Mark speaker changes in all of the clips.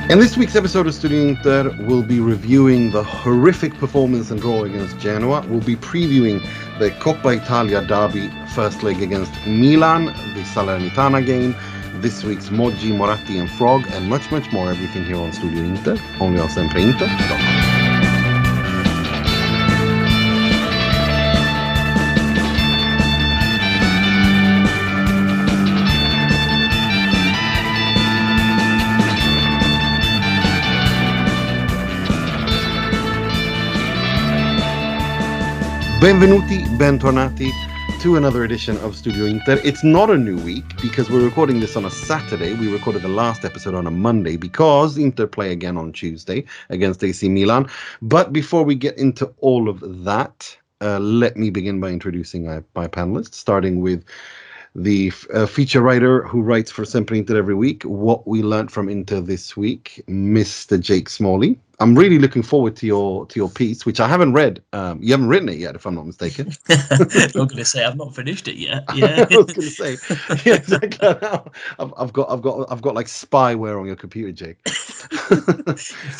Speaker 1: In this week's episode of StudioInter, we'll be reviewing the horrific performance and draw against Genoa. We'll be previewing the Coppa Italia derby first leg against Milan, the Salernitana game, this week's Moggi, Moratti and Frog, and much, much more. Everything here on StudioInter, only on SempreInter.com. Benvenuti, bentornati to another edition of StudioInter. It's not a new week because we're recording this on a Saturday. We recorded the last episode on a Monday because Inter play again on Tuesday against AC Milan. But before we get into all of that, let me begin by introducing my panelists, starting with the feature writer who writes for SempreInter every week. What we learned from Inter this week, Mr. Jake Smalley. I'm really looking forward to your piece, which I haven't read. You haven't written it yet, if I'm not mistaken.
Speaker 2: I'm going to say I've not finished it yet. Yeah,
Speaker 1: I was going to say, yeah, exactly. I've got like spyware on your computer, Jake.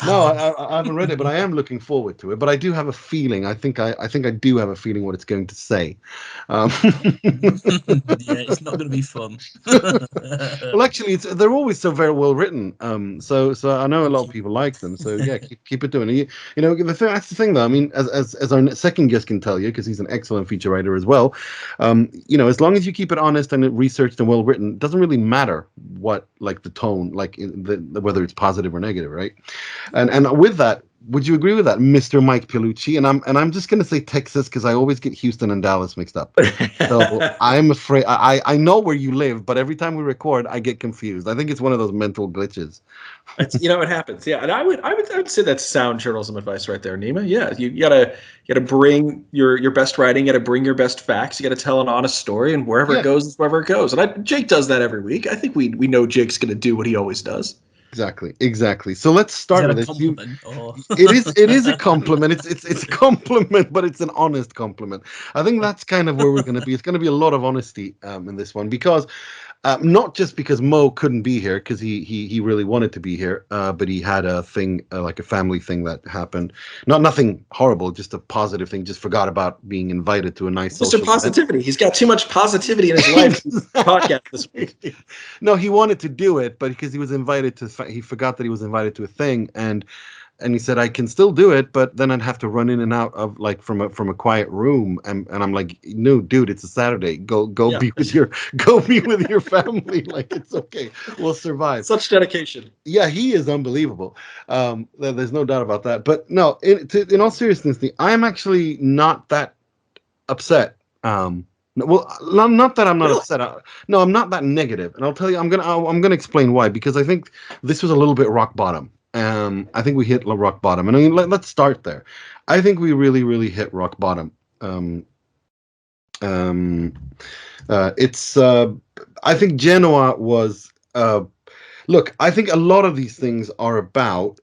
Speaker 1: No, I haven't read it, but I am looking forward to it. But I do have a feeling. I think I do have a feeling what it's going to say.
Speaker 2: Yeah, it's not going to be fun.
Speaker 1: Well, actually, they're always so very well written. So I know a lot of people like them. So yeah. Keep it doing. You know, that's the thing, though. I mean, as our second guest can tell you, because he's an excellent feature writer as well. You know, as long as you keep it honest and researched and well written, it doesn't really matter what, like, the tone, like whether it's positive or negative, right? And with that, would you agree with that, Mr. Mike Piellucci? And I'm just going to say Texas because I always get Houston and Dallas mixed up. So I'm afraid I know where you live, but every time we record, I get confused. I think it's one of those mental glitches.
Speaker 3: It happens. Yeah, and I would say that's sound journalism advice right there, Nima. Yeah, you gotta bring your best writing. You gotta bring your best facts. You gotta tell an honest story, and wherever it goes, wherever it goes. And Jake does that every week. I think we know Jake's gonna do what he always does.
Speaker 1: Exactly. So let's start with it. It is a compliment. It's a compliment, but it's an honest compliment. I think that's kind of where we're going to be. It's going to be a lot of honesty in this one because not just because Mo couldn't be here because he really wanted to be here, but he had a thing like a family thing that happened. Nothing horrible, just a positive thing. Just forgot about being invited to a nice social
Speaker 3: Mr. Positivity. Event. He's got too much positivity in his life. Podcast this week.
Speaker 1: No, he wanted to do it, but because he was invited to. He forgot that he was invited to a thing, and he said I can still do it, but then I'd have to run in and out of like from a quiet room, and I'm like, no, dude, it's a Saturday. Go be with your family. Like, it's okay, we'll survive.
Speaker 3: Such dedication.
Speaker 1: Yeah, he is unbelievable. There's no doubt about that. But no, in all seriousness, I am actually not that upset. Well, not that I'm not upset. No, I'm not that negative, and I'll tell you. I'm gonna explain why, because I think this was a little bit rock bottom. I think we hit rock bottom, and I mean, let's start there. I think we really, really hit rock bottom. I think Genoa was. Look, I think a lot of these things are about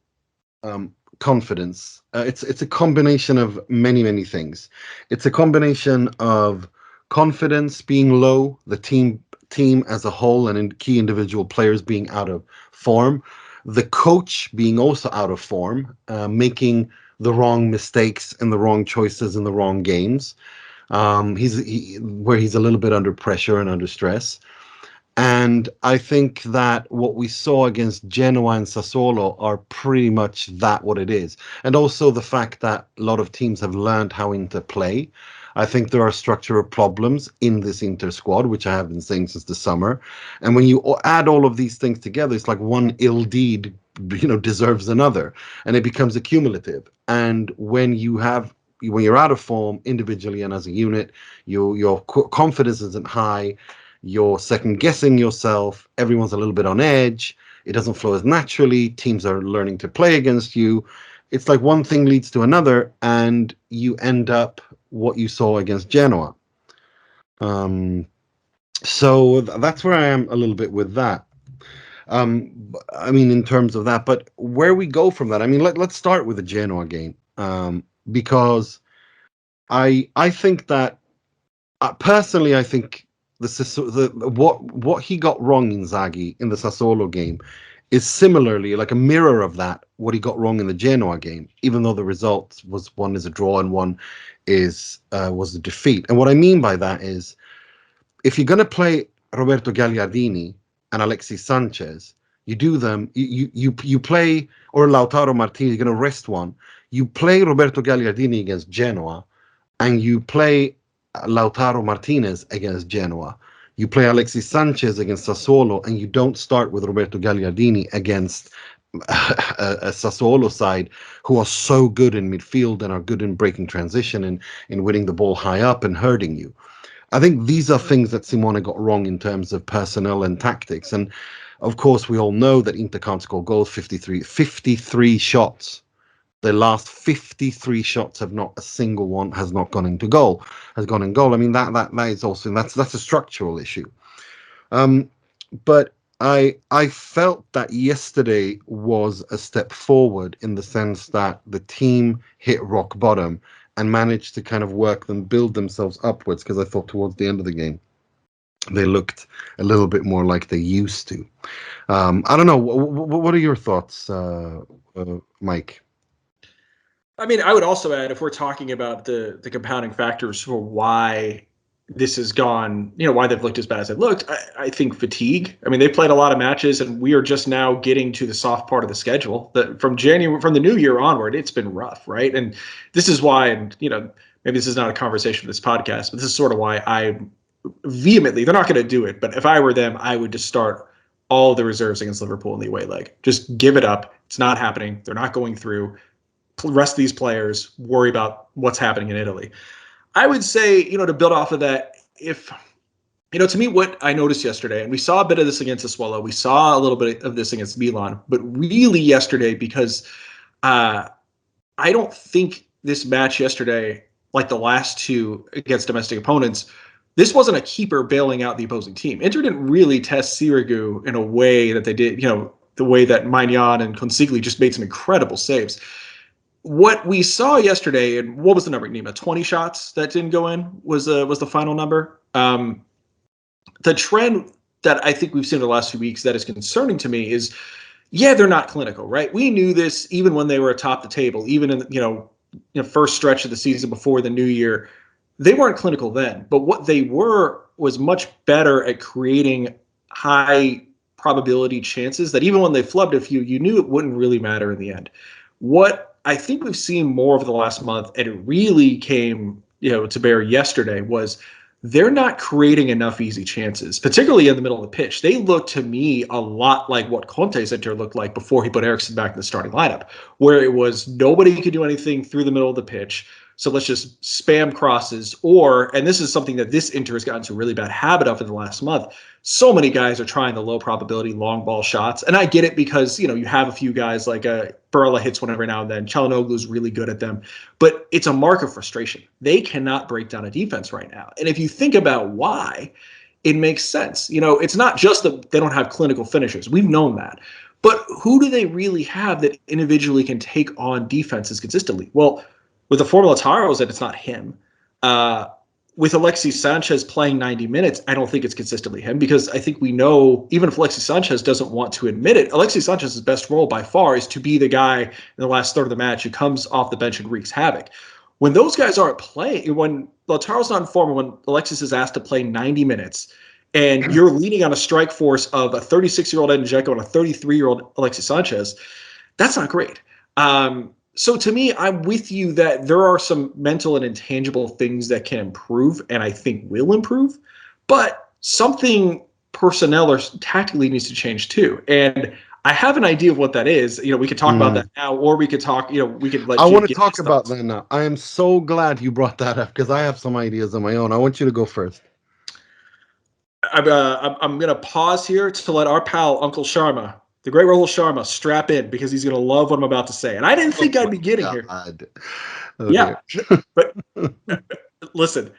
Speaker 1: confidence. It's a combination of many things. It's a combination of confidence being low, the team as a whole, and key individual players being out of form, the coach being also out of form, making the wrong mistakes and the wrong choices in the wrong games. He's a little bit under pressure and under stress. And I think that what we saw against Genoa and Sassuolo are pretty much what it is. And also the fact that a lot of teams have learned how Inter play. I think there are structural problems in this Inter squad, which I have been saying since the summer. And when you add all of these things together, it's like one ill deed, deserves another, and it becomes accumulative. And when you're out of form individually and as a unit, your confidence isn't high. You're second guessing yourself. Everyone's a little bit on edge. It doesn't flow as naturally. Teams are learning to play against you. It's like one thing leads to another, and you end up what you saw against Genoa. So that's where I am a little bit with that. I mean, in terms of that, but where we go from that, I mean, let's start with the Genoa game, because I think that personally, I think what he got wrong, Inzaghi, in the Sassuolo game is similarly like a mirror of that, what he got wrong in the Genoa game, even though the result was one is a draw and one was a defeat. And what I mean by that is, if you're going to play Roberto Gagliardini and Alexis Sanchez, you do them, you play, or Lautaro Martinez, you're going to rest one. You play Roberto Gagliardini against Genoa, and you play Lautaro Martinez against Genoa. You play Alexis Sanchez against Sassuolo, and you don't start with Roberto Gagliardini against a Sassuolo side who are so good in midfield and are good in breaking transition and in winning the ball high up and hurting you. I think these are things that Simone got wrong in terms of personnel and tactics. And of course, we all know that Inter can't score goals. 53 shots. The last 53 shots have not a single one has not gone into goal. Has gone in goal. I mean that is also that's a structural issue. But I felt that yesterday was a step forward in the sense that the team hit rock bottom and managed to kind of build themselves upwards, because I thought towards the end of the game they looked a little bit more like they used to. I don't know. What are your thoughts, Mike?
Speaker 3: I mean, I would also add, if we're talking about the compounding factors for why this has gone, why they've looked as bad as they've looked, I think fatigue. I mean, they played a lot of matches, and we are just now getting to the soft part of the schedule. That from the new year onward, it's been rough, right? And this is why, and maybe this is not a conversation for this podcast, but this is sort of why I vehemently, they're not going to do it, but if I were them, I would just start all the reserves against Liverpool in the away leg. Just give it up. It's not happening. They're not going through. Rest these players, worry about what's happening in Italy. I would say, to build off of that, if, to me, what I noticed yesterday, and we saw a bit of this against Sassuolo, we saw a little bit of this against Milan, but really yesterday, because I don't think this match yesterday, like the last two against domestic opponents, this wasn't a keeper bailing out the opposing team. Inter didn't really test Sirigu in a way that they did, the way that Maignan and Consigli just made some incredible saves. What we saw yesterday, and what was the number, Nima? 20 shots that didn't go in was the final number. The trend that I think we've seen in the last few weeks that is concerning to me is, they're not clinical, right? We knew this even when they were atop the table, even in first stretch of the season before the new year. They weren't clinical then, but what they were was much better at creating high probability chances that even when they flubbed a few, you knew it wouldn't really matter in the end. What I think we've seen more over the last month, and it really came, to bear yesterday, was they're not creating enough easy chances, particularly in the middle of the pitch. They look to me a lot like what Conte's Inter looked like before he put Eriksen back in the starting lineup, where it was nobody could do anything through the middle of the pitch. So let's just spam crosses, and this is something that this Inter has gotten to a really bad habit of in the last month. So many guys are trying the low probability long ball shots. And I get it because, you have a few guys like Barella hits one every now and then. Çalhanoğlu's really good at them. But it's a mark of frustration. They cannot break down a defense right now. And if you think about why, it makes sense. It's not just that they don't have clinical finishers. We've known that. But who do they really have that individually can take on defenses consistently? Well, with the form of Lautaro is that it's not him. With Alexis Sanchez playing 90 minutes, I don't think it's consistently him, because I think we know, even if Alexis Sanchez doesn't want to admit it, Alexis Sanchez's best role by far is to be the guy in the last third of the match who comes off the bench and wreaks havoc. When those guys aren't playing, when Lautaro's not in form, when Alexis is asked to play 90 minutes, and you're leaning on a strike force of a 36-year-old Edin Dzeko and a 33-year-old Alexis Sanchez, that's not great. So to me, I'm with you that there are some mental and intangible things that can improve, and I think will improve, but something personnel or tactically needs to change too. And I have an idea of what that is. We could talk about that now, or we could talk, we could let
Speaker 1: I want to talk about that now. I am so glad you brought that up, because I have some ideas of my own. I want you to go first.
Speaker 3: I'm going to pause here to let our pal, Uncle Sharma, the great Rahul Sharma, strap in, because he's going to love what I'm about to say. And I didn't think I'd be getting here.
Speaker 1: Oh,
Speaker 3: yeah. But listen,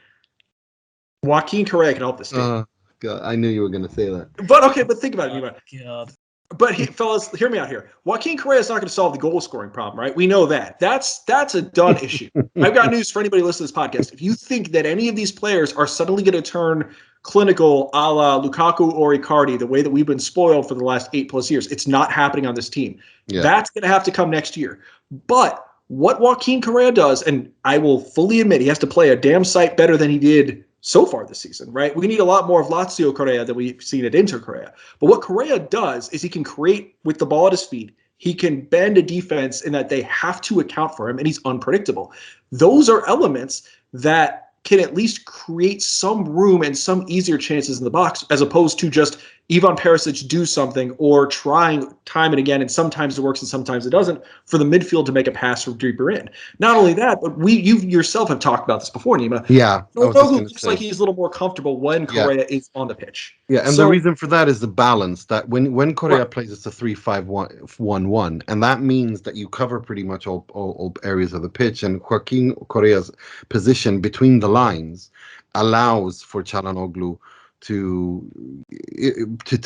Speaker 3: Joaquin Correa can help this team.
Speaker 1: God, I knew you were going to say that.
Speaker 3: But think about it, Nima.
Speaker 2: God.
Speaker 3: But fellas, hear me out here. Joaquin Correa is not going to solve the goal scoring problem, right? We know that. That's a done issue. I've got news for anybody listening to this podcast. If you think that any of these players are suddenly going to turn clinical a la Lukaku or Icardi, the way that we've been spoiled for the last 8+ years. It's not happening on this team.
Speaker 1: Yeah.
Speaker 3: That's going to have to come next year. But what Joaquin Correa does, and I will fully admit he has to play a damn sight better than he did so far this season, right? We need a lot more of Lazio Correa than we've seen at Inter Correa. But what Correa does is he can create with the ball at his feet. He can bend a defense in that they have to account for him, and he's unpredictable. Those are elements that can at least create some room and some easier chances in the box, as opposed to just Ivan Perisic do something or trying time and again, and sometimes it works and sometimes it doesn't, for the midfield to make a pass from deeper in. Not only that, but you yourself have talked about this before, Nima.
Speaker 1: Yeah,
Speaker 3: looks like he's a little more comfortable when Correa is on the pitch.
Speaker 1: Yeah, and the reason for that is the balance, that when Correa plays, it's a 3-5-1-1, and that means that you cover pretty much all areas of the pitch, and Joaquin Correa's position between the lines allows for Çalhanoğlu to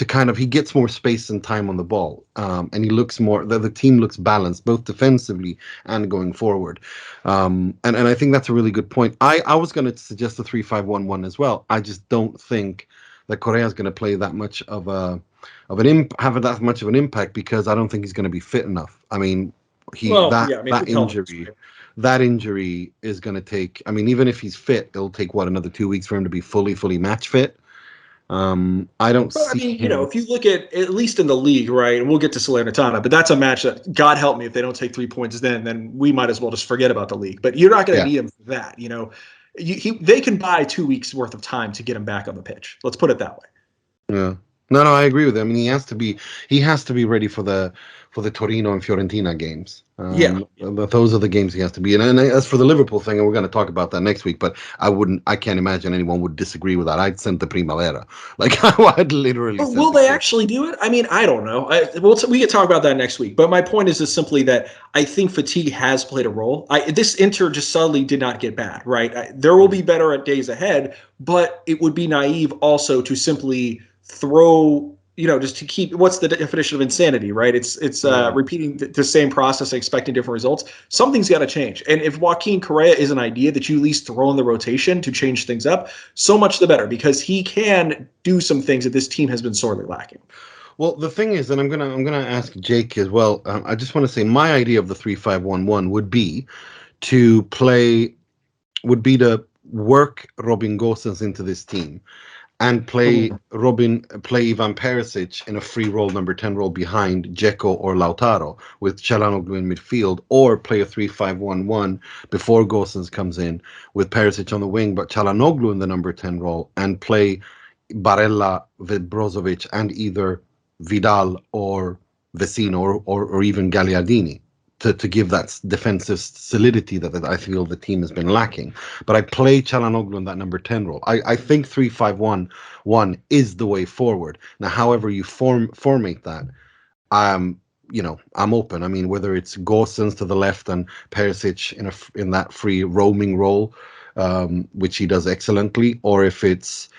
Speaker 1: kind of, he gets more space and time on the ball, and he looks more, the team looks balanced both defensively and going forward, and I think that's a really good point. I was going to suggest the 3-5-1-1 as well. I just don't think that Correa is going to play that much have that much of an impact, because I don't think he's going to be fit enough. I mean, that injury is going to take, I mean, even if he's fit, it'll take another 2 weeks for him to be fully match fit. I don't see. I mean,
Speaker 3: if you look at least in the league, right, and we'll get to Salernitana, but that's a match that, God help me, if they don't take 3 points, then we might as well just forget about the league. But you're not going to need him for that. They can buy 2 weeks worth of time to get him back on the pitch. Let's put it that way.
Speaker 1: Yeah. No, I agree with him. I mean, he has to be ready for the Torino and Fiorentina games. Those are the games he has to be in. And as for the Liverpool thing, and we're going to talk about that next week, but I can't imagine anyone would disagree with that. I'd send the Primavera. Like, I'd literally.
Speaker 3: But will they actually do it? I mean, I don't know. We can talk about that next week. But my point is just simply that I think fatigue has played a role. This Inter just suddenly did not get bad, right? There will be better at days ahead, but it would be naive also to simply throw, just to keep, what's the definition of insanity, right? It's repeating the same process and expecting different results. Something's got to change. And if Joaquin Correa is an idea that you at least throw in the rotation to change things up, so much the better, because he can do some things that this team has been sorely lacking.
Speaker 1: Well, the thing is, and I'm gonna ask Jake as well. I just want to say my idea of the 3-5-1-1 would be to work Robin Gosens into this team, and play Ivan Perisic in a free role, number 10 role behind Dzeko or Lautaro, with Çalhanoğlu in midfield, or play a 3-5-1-1 before Gosens comes in, with Perisic on the wing, but Çalhanoğlu in the number 10 role, and play Barella with Brozovic and either Vidal or Vecino or even Gagliardini, to give that defensive solidity that I feel the team has been lacking. But I play Çalhanoğlu in that number 10 role. I think 3-5-1-1 is the way forward. Now, however you formate that, I'm open. I mean, whether it's Gosens to the left and Perisic in that free roaming role, which he does excellently, or if it's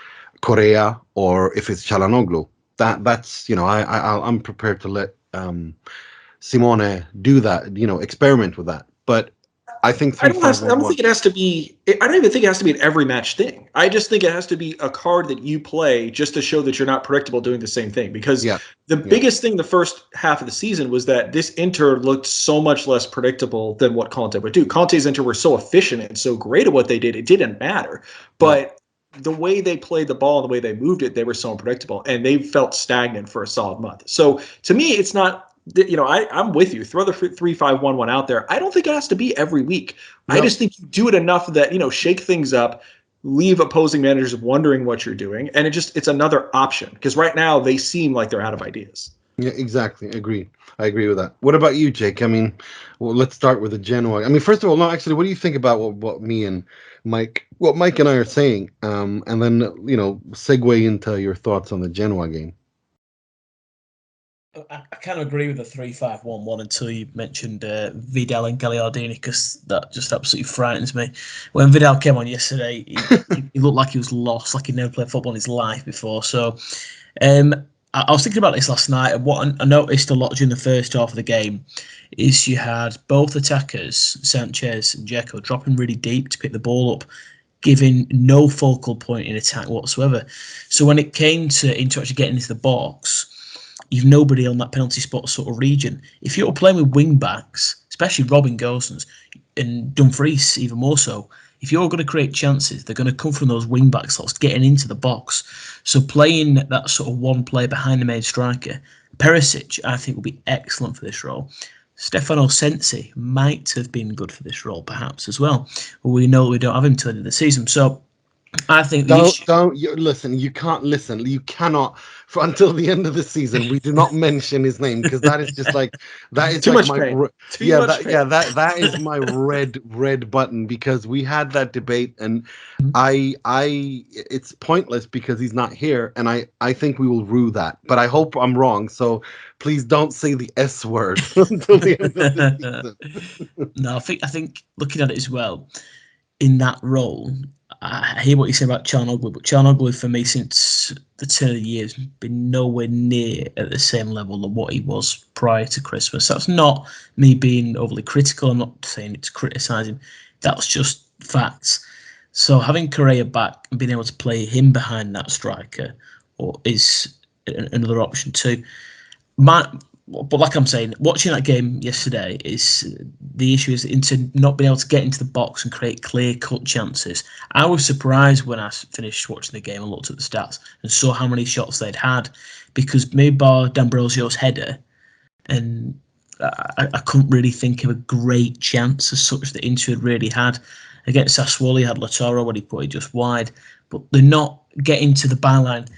Speaker 1: Correa, or if it's Çalhanoğlu, that's I'm prepared to let Simone do that, experiment with that. But I think I don't
Speaker 3: think it has to be. I don't even think it has to be an every match thing. I just think it has to be a card that you play just to show that you're not predictable doing the same thing. Because the biggest thing the first half of the season was that this Inter looked so much less predictable than what Conte would do. Conte's Inter were so efficient and so great at what they did, it didn't matter. But the way they played the ball and the way they moved it, they were so unpredictable, and they felt stagnant for a solid month. So to me, it's not. I'm with you. Throw the 3-5-1-1 out there. I don't think it has to be every week. No. I just think you do it enough that, shake things up, leave opposing managers wondering what you're doing. And it's another option, because right now they seem like they're out of ideas.
Speaker 1: Yeah, exactly. I agree with that. What about you, Jake? I mean, let's start with the Genoa. I mean, first of all, what do you think about what Mike and I are saying? And then, segue into your thoughts on the Genoa game.
Speaker 2: I kind of agree with the 3-5-1-1 until you mentioned Vidal and Gagliardini, because that just absolutely frightens me. When Vidal came on yesterday, he looked like he was lost, like he'd never played football in his life before. So I was thinking about this last night, and what I noticed a lot during the first half of the game is you had both attackers, Sanchez and Dzeko, dropping really deep to pick the ball up. giving no focal point in attack whatsoever. So when it came to Inter actually getting into the box, you've nobody on that penalty spot sort of region. If you're playing with wing backs, especially Robin Gosens and Dumfries even more so, if you're going to create chances, they're going to come from those wing back slots getting into the box. So playing that sort of one player behind the main striker, Perisic, I think will be excellent for this role. Stefano Sensi might have been good for this role, perhaps as well. We know we don't have him till the end of the season, so I think
Speaker 1: listen. You can't listen. You cannot until the end of the season. We do not mention his name because that is just like that is
Speaker 3: too
Speaker 1: like
Speaker 3: much
Speaker 1: my
Speaker 3: pain.
Speaker 1: That is my red button because we had that debate and I it's pointless because he's not here and I think we will rue that. But I hope I'm wrong. So please don't say the S word until the end of the season.
Speaker 2: No, I think looking at it as well in that role. I hear what you say about Çalhanoğlu, but Çalhanoğlu for me since the turn of the year has been nowhere near at the same level of what he was prior to Christmas. That's not me being overly critical. I'm not saying it to criticise him. That's just facts. So having Correa back and being able to play him behind that striker is another option too. But like I'm saying, watching that game yesterday is the issue is Inter not being able to get into the box and create clear-cut chances. I was surprised when I finished watching the game and looked at the stats and saw how many shots they'd had because maybe bar D'Ambrosio's header, and I couldn't really think of a great chance as such that Inter had really had. Against Sassuolo, had Lautaro when he put it just wide, but they're not getting to the byline.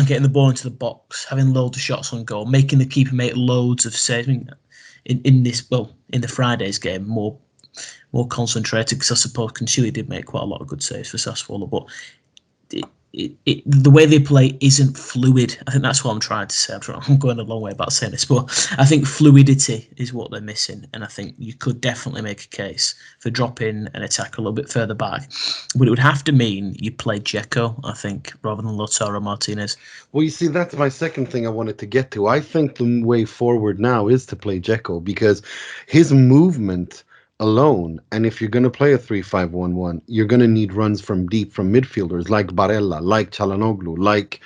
Speaker 2: Getting the ball into the box, having loads of shots on goal, making the keeper make loads of saves. I mean, in the Friday's game, more concentrated because I suppose Conchili did make quite a lot of good saves for Sassuolo, but the way they play isn't fluid. I think that's what I'm trying to say. I'm going a long way about saying this, but I think fluidity is what they're missing, and I think you could definitely make a case for dropping an attacker a little bit further back, but it would have to mean you play Dzeko, I think, rather than Lautaro Martinez.
Speaker 1: Well, you see, that's my second thing I wanted to get to. I think the way forward now is to play Dzeko because his movement alone, and if you're going to play a 3-5-1-1, you're going to need runs from deep from midfielders like Barella, like Çalhanoğlu, like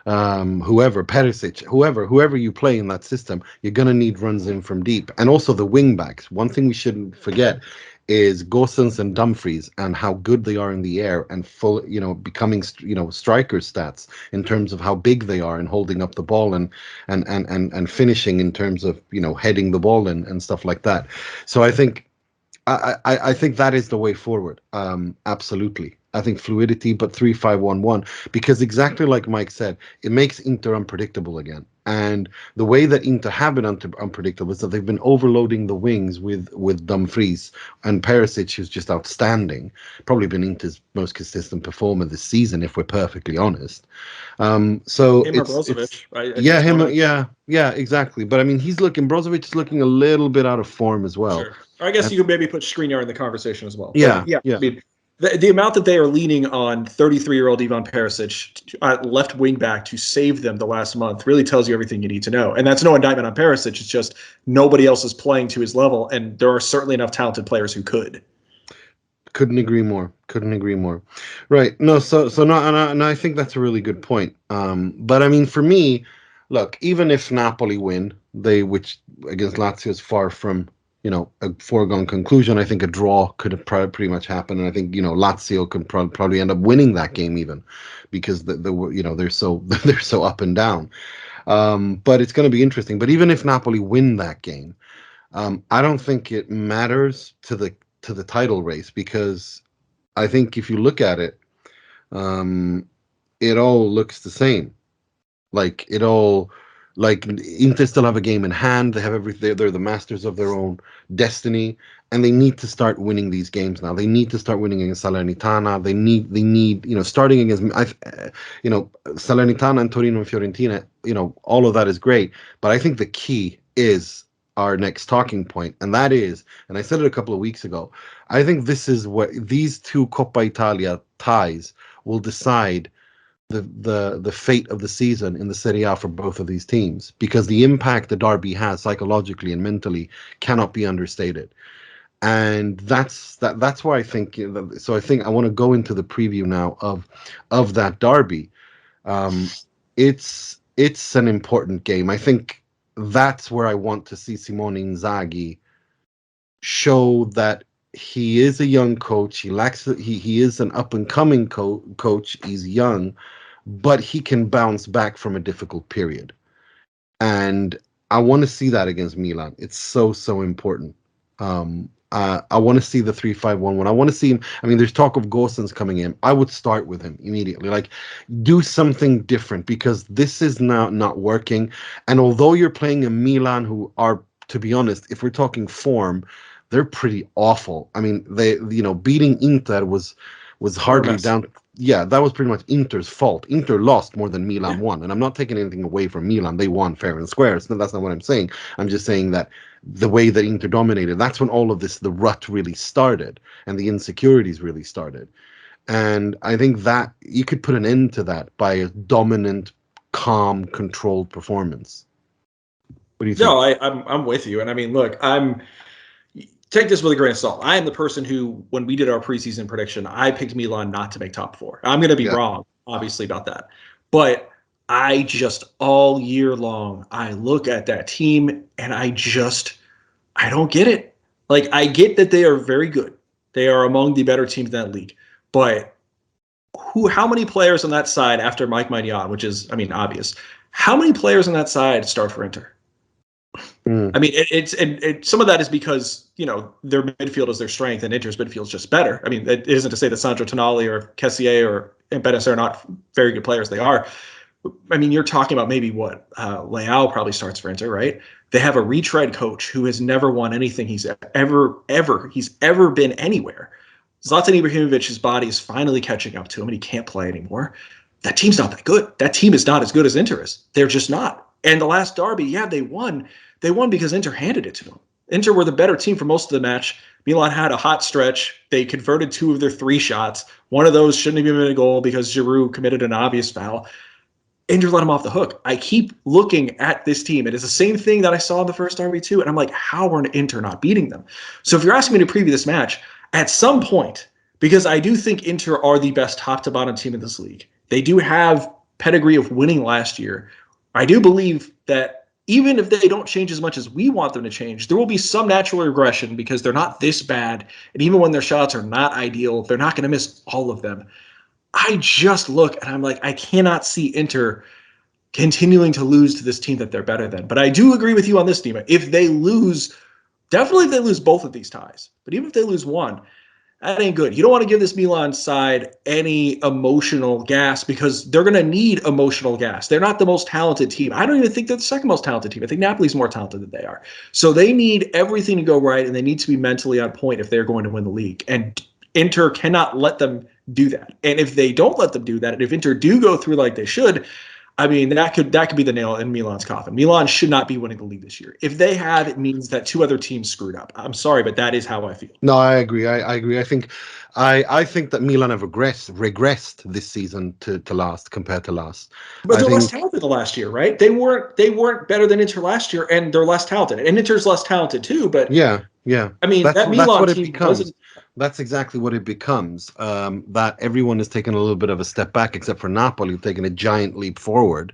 Speaker 1: whoever, Perisic, whoever you play in that system, you're going to need runs in from deep. And also the wing backs. One thing we shouldn't forget is Gosens and Dumfries and how good they are in the air and full, becoming, striker stats in terms of how big they are and holding up the ball and finishing in terms of, heading the ball and stuff like that. So I think that is the way forward. Absolutely. I think fluidity, but 3-5-1-1, because exactly like Mike said, it makes Inter unpredictable again. And the way that Inter have been unpredictable is that they've been overloading the wings with Dumfries and Perisic, who's just outstanding. Probably been Inter's most consistent performer this season, if we're perfectly honest. So
Speaker 3: him or Brozovic, right?
Speaker 1: Yeah, exactly. But I mean, Brozovic is looking a little bit out of form as well.
Speaker 3: Sure. Or I guess you could maybe put Skriniar in the conversation as well.
Speaker 1: Yeah.
Speaker 3: I mean, the amount that they are leaning on 33-year-old Ivan Perisic, left wing back, to save them the last month really tells you everything you need to know. And that's no indictment on Perisic. It's just nobody else is playing to his level, and there are certainly enough talented players who could.
Speaker 1: Couldn't agree more. Right. No, so no, and I think that's a really good point. But I mean, for me, look, even if Napoli win, which against Lazio is far from, a foregone conclusion. I think a draw could have pretty much happened, and I think Lazio could probably end up winning that game even, because they're so up and down. But it's going to be interesting. But even if Napoli win that game, I don't think it matters to the title race, because I think if you look at it, it all looks the same. Like Inter still have a game in hand. They have everything. They're the masters of their own destiny, and they need to start winning these games now. They need to start winning against Salernitana. They need starting against Salernitana and Torino and Fiorentina. All of that is great, but I think the key is our next talking point, and that is, and I said it a couple of weeks ago, I think this is what these two Coppa Italia ties will decide the fate of the season in the Serie A for both of these teams, because the impact the derby has psychologically and mentally cannot be understated. And that's why I think, so I think I want to go into the preview now of that derby. It's an important game. I think that's where I want to see Simone Inzaghi show that he is a young coach. He is an up and coming coach. He's young, but he can bounce back from a difficult period. And I want to see that against Milan. It's so important. I want to see the 3-5-1-1. I want to see him. I mean, there's talk of Gosens coming in. I would start with him immediately. Like, do something different, because this is now not working. And although you're playing a Milan who are, to be honest, if we're talking form, they're pretty awful. I mean, beating Inter was hardly down. Yeah, that was pretty much Inter's fault. Inter lost more than Milan won. And I'm not taking anything away from Milan. They won fair and square. So that's not what I'm saying. I'm just saying that the way that Inter dominated, that's when all of this, the rut really started and the insecurities really started. And I think that you could put an end to that by a dominant, calm, controlled performance. What do you think?
Speaker 3: No, I'm with you. And I mean, look, take this with a grain of salt. I am the person who, when we did our preseason prediction, I picked Milan not to make top 4. I'm going to be wrong, obviously, about that. But I just, all year long, I look at that team and I don't get it. Like, I get that they are very good. They are among the better teams in that league. But how many players on that side after Mike Maignan, which is, I mean, obvious, how many players on that side start for Inter? I mean, it's some of that is because, their midfield is their strength and Inter's midfield is just better. I mean, it isn't to say that Sandro Tonali or Kessié or Benasser are not very good players. They are. I mean, you're talking about maybe Leao probably starts for Inter, right? They have a retread coach who has never won anything he's ever been anywhere. Zlatan Ibrahimovic's body is finally catching up to him and he can't play anymore. That team's not that good. That team is not as good as Inter is. They're just not. And the last derby, they won. They won because Inter handed it to them. Inter were the better team for most of the match. Milan had a hot stretch. They converted 2 of their 3 shots. One of those shouldn't have even been a goal because Giroud committed an obvious foul. Inter let him off the hook. I keep looking at this team. It is the same thing that I saw in the first derby too. And I'm like, how are Inter not beating them? So if you're asking me to preview this match, at some point, because I do think Inter are the best top to bottom team in this league. They do have pedigree of winning last year. I do believe that even if they don't change as much as we want them to change, there will be some natural regression because they're not this bad. And even when their shots are not ideal, they're not going to miss all of them. I just look and I'm like, I cannot see Inter continuing to lose to this team that they're better than. But I do agree with you on this, Nima. If they lose, definitely if they lose both of these ties, but even if they lose one, that ain't good. You don't want to give this Milan side any emotional gas because they're going to need emotional gas. They're not the most talented team. I don't even think they're the second most talented team. I think Napoli's more talented than they are. So they need everything to go right, and they need to be mentally on point if they're going to win the league. And Inter cannot let them do that. And if they don't let them do that, and if Inter do go through like they should, I mean, that could be the nail in Milan's coffin. Milan should not be winning the league this year. If they had, it means that 2 other teams screwed up. I'm sorry, but that is how I feel.
Speaker 1: No, I agree. I agree. I think that Milan have regressed this season to last compared to last.
Speaker 3: But they're less talented than last year, right? They weren't better than Inter last year, and they're less talented. And Inter's less talented too. But
Speaker 1: yeah.
Speaker 3: I mean, that Milan team wasn't.
Speaker 1: That's exactly what it becomes. That everyone has taken a little bit of a step back, except for Napoli, who've taken a giant leap forward.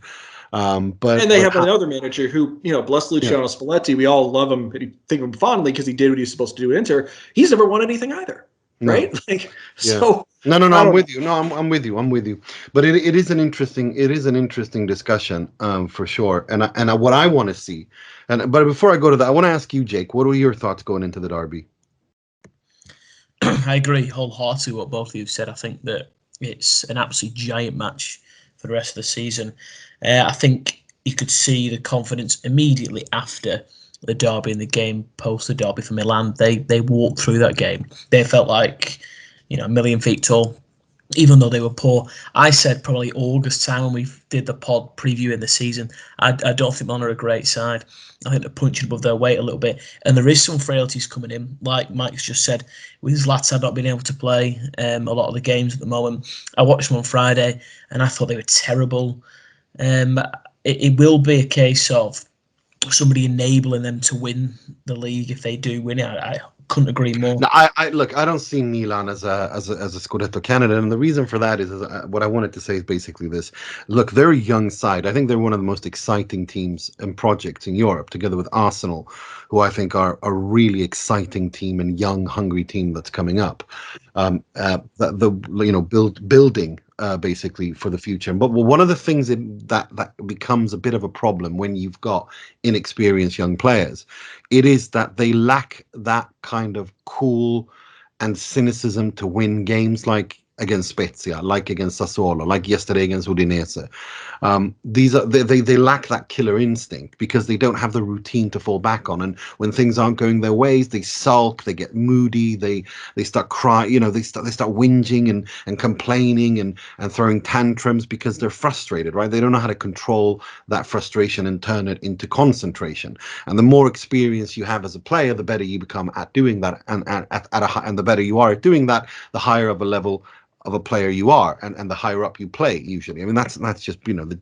Speaker 1: And
Speaker 3: they have another manager who, bless Luciano Spalletti. We all love him, think of him fondly because he did what he was supposed to do at Inter. He's never won anything either, right? So.
Speaker 1: No. I'm with you. No, I'm with you. But it is an interesting discussion, for sure. And what I want to see, but before I go to that, I want to ask you, Jake, what were your thoughts going into the derby?
Speaker 2: I agree wholeheartedly with what both of you said. I think that it's an absolute giant match for the rest of the season. I think you could see the confidence immediately after the derby and the game post the derby for Milan. They walked through that game. They felt like, a million feet tall, even though they were poor. I said probably August time when we did the pod previewing the season, I don't think Milan are a great side. I think they're punching above their weight a little bit. And there is some frailties coming in, like Mike's just said, with Zlatan not being able to play a lot of the games at the moment. I watched them on Friday and I thought they were terrible. It will be a case of somebody enabling them to win the league if they do win it. I couldn't agree more.
Speaker 1: No, I look. I don't see Milan as a Scudetto candidate, and the reason for that is what I wanted to say is basically this. Look, they're a young side. I think they're one of the most exciting teams and projects in Europe, together with Arsenal, who I think are a really exciting team and young, hungry team that's coming up. Building basically for the future. But one of the things that becomes a bit of a problem when you've got inexperienced young players, it is that they lack that kind of cool and cynicism to win games like against Spezia, like against Sassuolo, like yesterday against Udinese. They lack that killer instinct because they don't have the routine to fall back on. And when things aren't going their ways, they sulk, they get moody, they start crying, they start whinging and complaining and throwing tantrums because they're frustrated, right? They don't know how to control that frustration and turn it into concentration. And the more experience you have as a player, the better you become at doing that, and the better you are at doing that, the higher of a level of a player you are, and the higher up you play usually. I mean, that's just the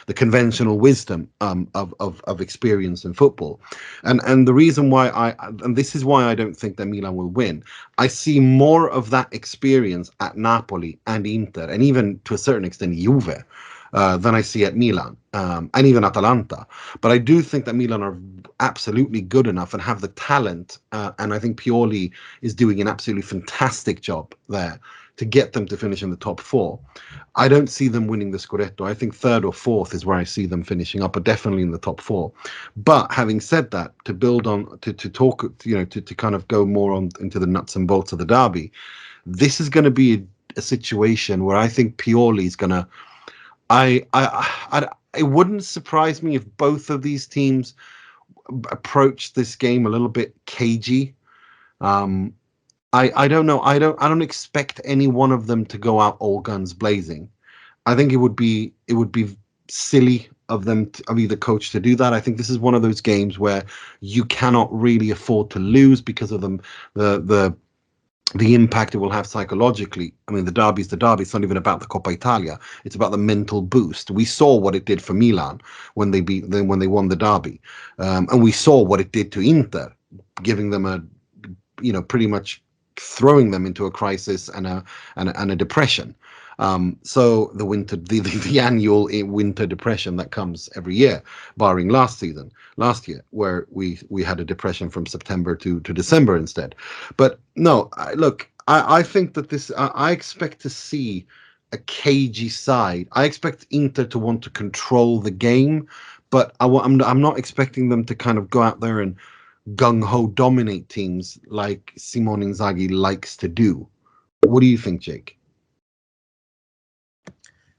Speaker 1: conventional wisdom of experience in football, and the reason why and this is why I don't think that Milan will win. I see more of that experience at Napoli and Inter, and even to a certain extent Juve, than I see at Milan, and even Atalanta. But I do think that Milan are absolutely good enough and have the talent, and I think Pioli is doing an absolutely fantastic job there to get them to finish in the top four. I don't see them winning the Scudetto. I think third or fourth is where I see them finishing up, but definitely in the top four. But having said that, to build on, to talk, to kind of go more on into the nuts and bolts of the derby, this is going to be a situation where I think Pioli is going to, it wouldn't surprise me if both of these teams approach this game a little bit cagey. I don't know. I don't expect any one of them to go out all guns blazing. I think it would be silly of either coach to do that. I think this is one of those games where you cannot really afford to lose because of the impact it will have psychologically. I mean, the derby is the derby. It's not even about the Coppa Italia. It's about the mental boost. We saw what it did for Milan when they won the derby, and we saw what it did to Inter, giving them pretty much throwing them into a crisis and a depression. So the annual winter depression that comes every year, barring last year, where we had a depression from September to December instead. But no, I think that I expect to see a cagey side. I expect Inter to want to control the game, but I'm not expecting them to kind of go out there and gung-ho dominate teams like Simone Inzaghi likes to do. What do you think, Jake?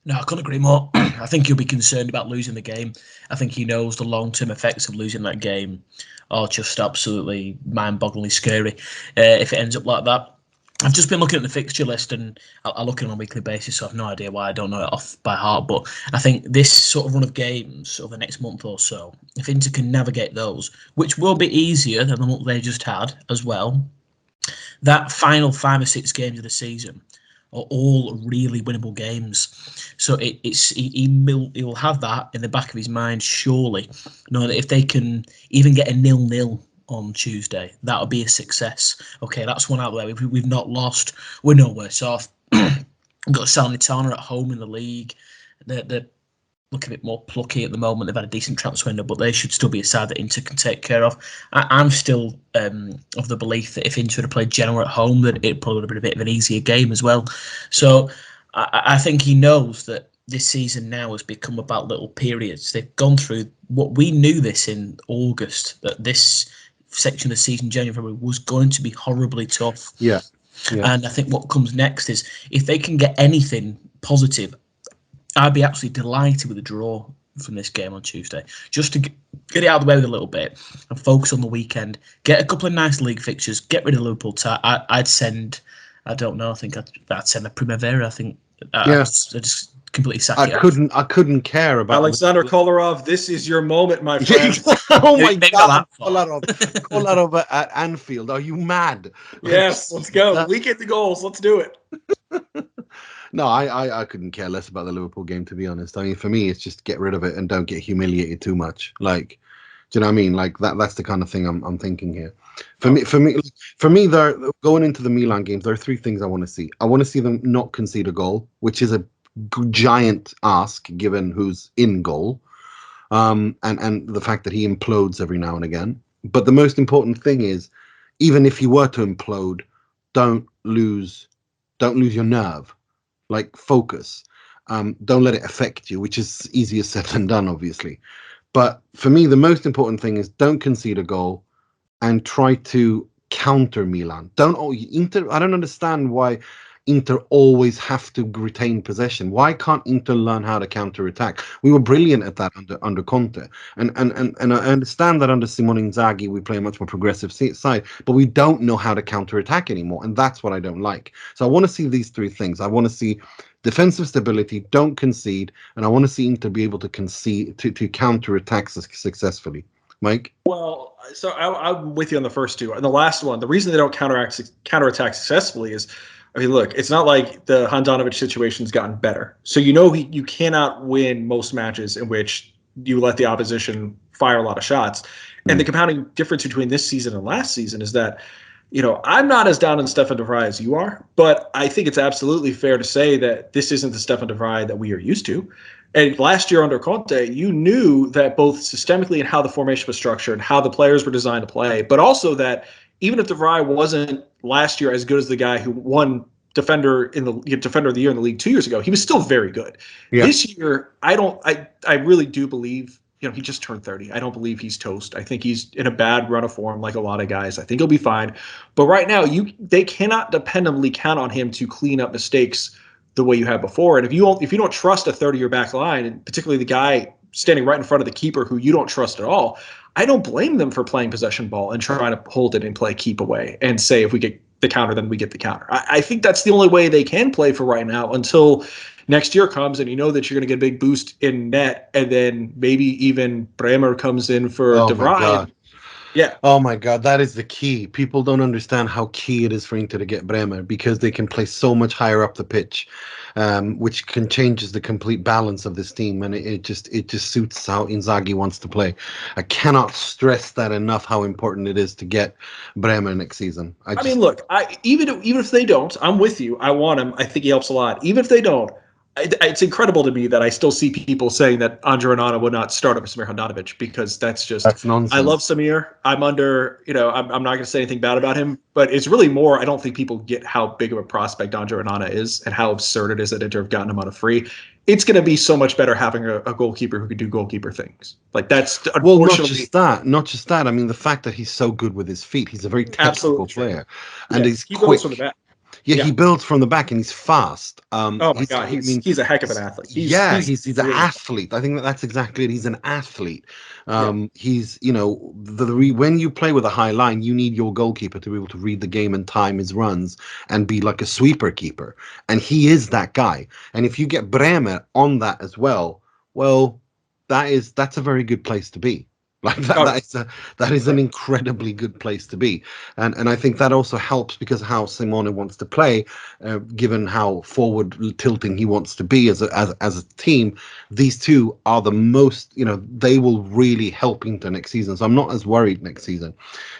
Speaker 2: No, I couldn't agree more. I think he'll be concerned about losing the game. I think he knows the long-term effects of losing that game are just absolutely mind-bogglingly scary if it ends up like that. I've just been looking at the fixture list, and I look at it on a weekly basis, so I have no idea why I don't know it off by heart. But I think this sort of run of games over the next month or so, if Inter can navigate those, which will be easier than the month they just had as well, that final 5 or 6 games of the season are all really winnable games. So he'll have that in the back of his mind, surely, knowing that if they can even get a 0-0 on Tuesday, that'll be a success. Okay, that's one out there. We've not lost. We're no worse off. We've got Salernitana at home in the league. They're looking a bit more plucky at the moment. They've had a decent transfer window, but they should still be a side that Inter can take care of. I'm still of the belief that if Inter had played Genoa at home, that it probably would have been a bit of an easier game as well. So I think he knows that this season now has become about little periods. They've gone through what we knew this in August, that this section of the season, January, February, was going to be horribly tough. Yeah. And I think what comes next is if they can get anything positive, I'd be absolutely delighted with a draw from this game on Tuesday, just to get it out of the way with a little bit and focus on the weekend, get a couple of nice league fixtures, get rid of Liverpool. I'd send, I don't know, I think I'd send a Primavera. I think I'd just completely sack it.
Speaker 1: I couldn't care about
Speaker 3: Alexander Kolarov. This is your moment, my friend.
Speaker 1: Oh my God, Kolarov at Anfield. Are you mad?
Speaker 3: Yes, let's go. We get the goals. Let's do it.
Speaker 1: No, I couldn't care less about the Liverpool game, to be honest. I mean, for me, it's just get rid of it and don't get humiliated too much. Like, Do you know what I mean? Like that's the kind of thing I'm thinking here. For me, there going into the Milan games, there are three things I want to see. I want to see them not concede a goal, which is a giant ask given who's in goal, and the fact that he implodes every now and again. But the most important thing is, even if you were to implode, don't lose your nerve. Like, focus. Don't let it affect you, which is easier said than done, obviously. But for me, the most important thing is don't concede a goal and try to counter Milan. I don't understand why Inter always have to retain possession. Why can't Inter learn how to counter-attack? We were brilliant at that under Conte. And I understand that under Simone Inzaghi we play a much more progressive side, but we don't know how to counter-attack anymore, and that's what I don't like. So I want to see these three things. I want to see defensive stability, don't concede, and I want to see Inter be able to concede to counter-attack successfully. Mike?
Speaker 3: Well, so I'm with you on the first two. And the last one, the reason they don't counterattack successfully is, I mean, look, it's not like the Handanovic situation's gotten better. So you cannot win most matches in which you let the opposition fire a lot of shots. And the compounding difference between this season and last season is that, I'm not as down on Stefan de Vrij as you are, but I think it's absolutely fair to say that this isn't the Stefan de Vrij that we are used to. And last year under Conte, you knew that both systemically and how the formation was structured and how the players were designed to play, but also that even if de Vrij wasn't last year as good as the guy who won Defender of the Year in the league 2 years ago, he was still very good. Yeah. This year, I really do believe, he just turned 30. I don't believe he's toast. I think he's in a bad run of form like a lot of guys. I think he'll be fine. But right now, they cannot dependably count on him to clean up mistakes the way you had before. And if you don't trust a 30-year back line, and particularly the guy standing right in front of the keeper who you don't trust at all, I don't blame them for playing possession ball and trying to hold it and play keep away and say if we get the counter, then we get the counter. I think that's the only way they can play for right now until next year comes and you know that you're going to get a big boost in net, and then maybe even Bremer comes in for de Vrij. Yeah.
Speaker 1: Oh my God, that is the key. People don't understand how key it is for Inter to get Bremer, because they can play so much higher up the pitch, which can changes the complete balance of this team, and it just suits how Inzaghi wants to play. I cannot stress that enough, how important it is to get Bremer next season.
Speaker 3: I mean, look, even if they don't, I'm with you. I want him. I think he helps a lot. Even if they don't, it's incredible to me that I still see people saying that Andre Onana would not start over Samir Handanovic, because that's
Speaker 1: nonsense.
Speaker 3: I love Samir. I'm not going to say anything bad about him, but it's really more, I don't think people get how big of a prospect Andre Onana is and how absurd it is that Inter have gotten him on a free. It's going to be so much better having a goalkeeper who can do goalkeeper things. Like, that's unfortunately.
Speaker 1: Well, not just that. I mean, the fact that he's so good with his feet. He's a very technical player, and he's quick.
Speaker 3: From the back.
Speaker 1: Yeah, he builds from the back and he's fast.
Speaker 3: Oh my God, he's a heck of an athlete. He's
Speaker 1: an athlete. I think that's exactly it. He's an athlete. He's, when you play with a high line, you need your goalkeeper to be able to read the game and time his runs and be like a sweeper keeper. And he is that guy. And if you get Bremer on that as well, that's a very good place to be. Like that is an incredibly good place to be, and I think that also helps because of how Simone wants to play, given how forward tilting he wants to be as a team. These two are the most, they will really help Inter next season. So I'm not as worried next season.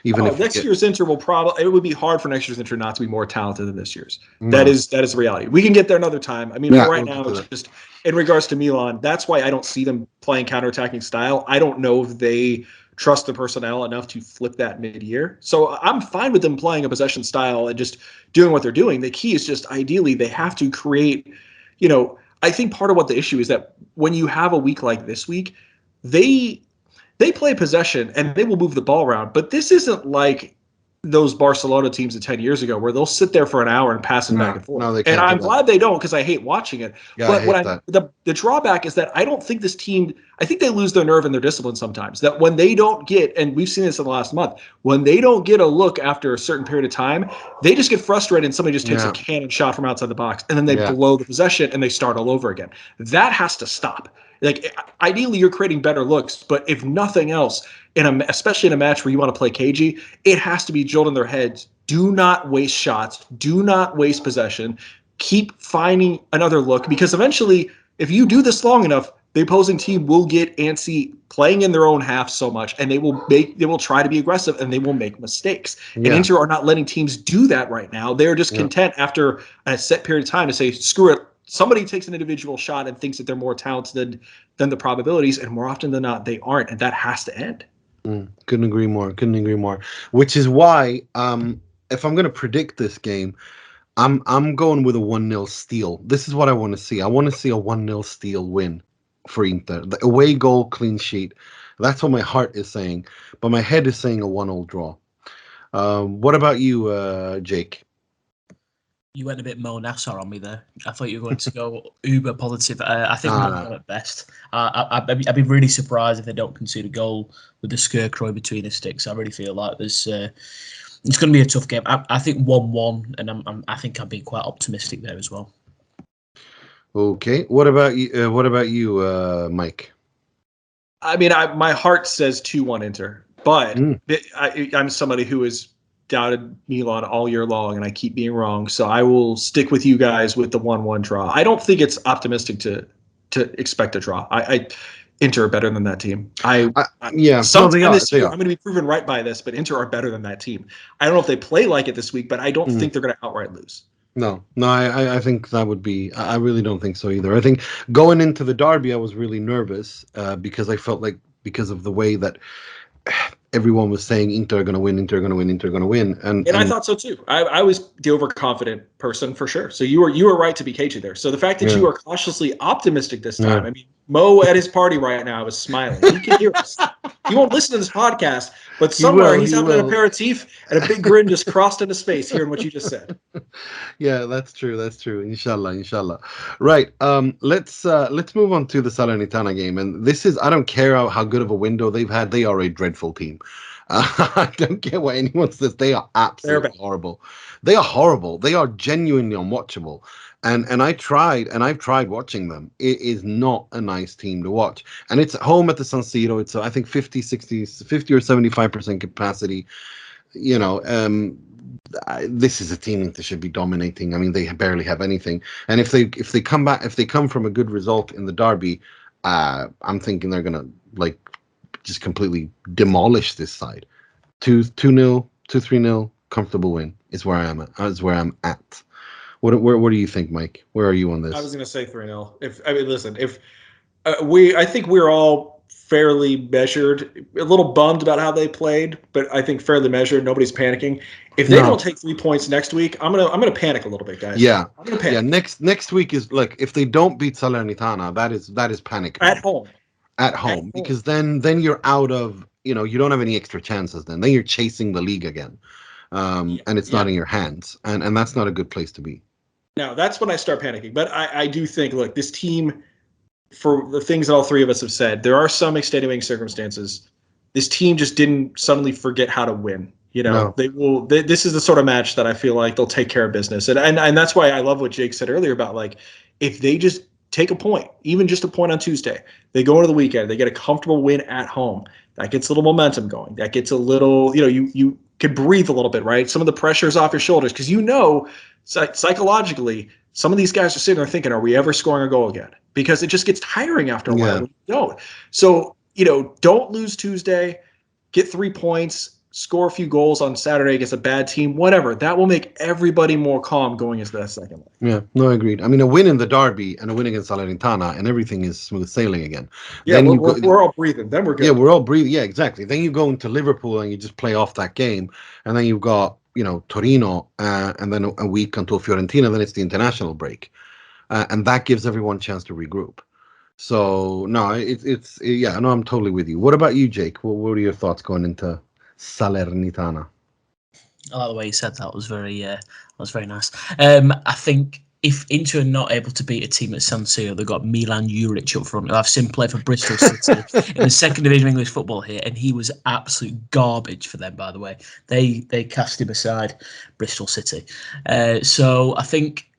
Speaker 1: Even if
Speaker 3: next year's Inter it would be hard for next year's Inter not to be more talented than this year's. No. That is the reality. We can get there another time. I mean, right now it's just in regards to Milan. That's why I don't see them playing counterattacking style. I don't know if they trust the personnel enough to flip that mid-year. So I'm fine with them playing a possession style and just doing what they're doing. The key is just ideally they have to create, I think part of what the issue is that when you have a week like this week, they play possession and they will move the ball around, but this isn't like those Barcelona teams of 10 years ago where they'll sit there for an hour and pass it back and forth. And I'm glad they don't, because I hate watching it.
Speaker 1: Yeah,
Speaker 3: but the drawback is that I don't think this team, I think they lose their nerve and their discipline sometimes. That when they don't get, and we've seen this in the last month, when they don't get a look after a certain period of time, they just get frustrated and somebody just takes a cannon shot from outside the box and then they blow the possession and they start all over again. That has to stop. Like, ideally, you're creating better looks, but if nothing else, especially in a match where you want to play cagey, it has to be drilled in their heads. Do not waste shots. Do not waste possession. Keep finding another look, because eventually, if you do this long enough, the opposing team will get antsy playing in their own half so much, and they will try to be aggressive, and they will make mistakes. And Inter are not letting teams do that right now. They're just content after a set period of time to say, screw it. Somebody takes an individual shot and thinks that they're more talented than the probabilities, and more often than not, they aren't, and that has to end.
Speaker 1: Couldn't agree more. Which is why, if I'm going to predict this game, I'm going with a 1-0 steal. This is what I want to see. I want to see a 1-0 steal win for Inter. The away goal, clean sheet. That's what my heart is saying, but my head is saying a 1-0 draw. What about you, Jake?
Speaker 2: You went a bit Mo Nassar on me there. I thought you were going to go uber positive. I think 1-0 at best. I'd be really surprised if they don't concede a goal with the scarecrow between the sticks. I really feel like it's going to be a tough game. I think 1-1, and I think I'm being quite optimistic there as well.
Speaker 1: Okay. What about you, Mike?
Speaker 3: I mean, my heart says 2-1 Inter, but I'm somebody who has doubted Milan all year long, and I keep being wrong. So I will stick with you guys with the 1-1 draw. I don't think it's optimistic to expect a draw. Inter are better than that team. Sometime this year, I'm going to be proven right by this, but Inter are better than that team. I don't know if they play like it this week, but I don't think they're going to outright lose.
Speaker 1: No, I think that would be. I really don't think so either. I think going into the derby, I was really nervous because I felt like, because of the way that everyone was saying Inter are going to win, and
Speaker 3: I thought so too. I was the overconfident person for sure. So you were right to be cagey there. So the fact that you are cautiously optimistic this time, I mean, Mo at his party right now is smiling. He can hear us. He won't listen to this podcast, but somewhere he's having an aperitif and a big grin just crossed in his face hearing what you just said.
Speaker 1: Yeah, that's true. Inshallah. Right. Let's move on to the Salernitana game. And this is, I don't care how good of a window they've had. They are a dreadful team. I don't care what anyone says. They are absolutely horrible. They are horrible. They are genuinely unwatchable. And I've tried watching them. It is not a nice team to watch. And it's at home at the San Siro. It's I think 50 or 75% capacity. You know, this is a team that should be dominating. I mean, they barely have anything. And if they come from a good result in the derby, I'm thinking they're gonna just completely demolish this side. 2-0, 2-3-0, comfortable win is where I am at. What do you think, Mike? Where are you on this?
Speaker 3: I was going to say 3-0. I think we're all fairly measured, a little bummed about how they played, but I think fairly measured. Nobody's panicking. If they don't take 3 points next week, I'm gonna panic a little bit, guys.
Speaker 1: Yeah,
Speaker 3: I'm gonna panic.
Speaker 1: Yeah, next week is if they don't beat Salernitana, that is panic
Speaker 3: at home.
Speaker 1: At home, because then you're out of, you don't have any extra chances. Then you're chasing the league again, and it's not in your hands, and that's not a good place to be.
Speaker 3: No, that's when I start panicking. But I do think, look, this team, for the things that all three of us have said, there are some extenuating circumstances. This team just didn't suddenly forget how to win. They will. This is the sort of match that I feel like they'll take care of business, and that's why I love what Jake said earlier about if they just take a point, even just a point on Tuesday, they go into the weekend, they get a comfortable win at home. That gets a little momentum going. That gets a little, you can breathe a little bit, right? Some of the pressure's off your shoulders because psychologically, some of these guys are sitting there thinking, are we ever scoring a goal again? Because it just gets tiring after a while when you don't. So, don't lose Tuesday, get 3 points, score a few goals on Saturday against a bad team, whatever. That will make everybody more calm going into that second leg.
Speaker 1: Yeah, no, agreed. I mean, a win in the derby and a win against Salernitana, and everything is smooth sailing again.
Speaker 3: Yeah, we're all breathing. Then we're good.
Speaker 1: Yeah, we're all breathing. Yeah, exactly. Then you go into Liverpool and you just play off that game, and then you've got Torino, and then a week until Fiorentina. Then it's the international break, and that gives everyone a chance to regroup. So no, I'm totally with you. What about you, Jake? What are your thoughts going into Salernitana?
Speaker 2: I like the way you said that. Was very nice. I think if Inter are not able to beat a team at San Siro, they've got Milan Juric up front. I've seen him play for Bristol City in the second division of English football here, and he was absolute garbage for them, by the way. They cast him aside, Bristol City. So I think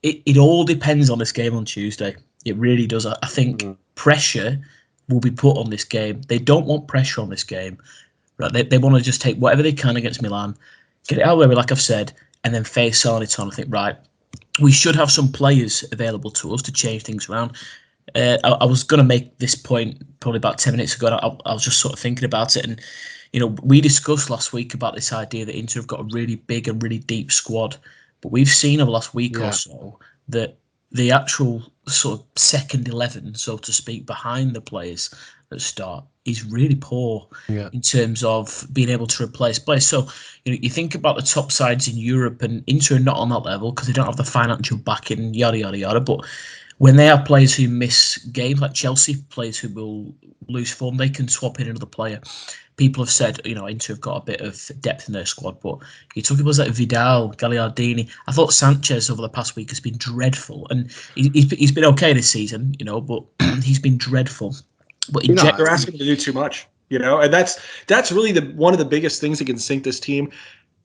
Speaker 2: it all depends on this game on Tuesday. It really does. I think pressure will be put on this game. They don't want pressure on this game. Right? They want to just take whatever they can against Milan, get it out of the way, like I've said, and then face Salernitana. I think, right, we should have some players available to us to change things around. I was going to make this point probably about 10 minutes ago. I was just sort of thinking about it. And, we discussed last week about this idea that Inter have got a really big and really deep squad. But we've seen over the last week or so that the actual sort of second 11, so to speak, behind the players that start is really poor in terms of being able to replace players. So, you think about the top sides in Europe, and Inter are not on that level because they don't have the financial backing, yada, yada, yada. But when they have players who miss games, like Chelsea, players who will lose form, they can swap in another player. People have said, Inter have got a bit of depth in their squad, but you talk about like Vidal, Gagliardini. I thought Sanchez over the past week has been dreadful, and he's been okay this season, but he's been dreadful. But
Speaker 3: they're asking him to do too much, and that's really one of the biggest things that can sink this team.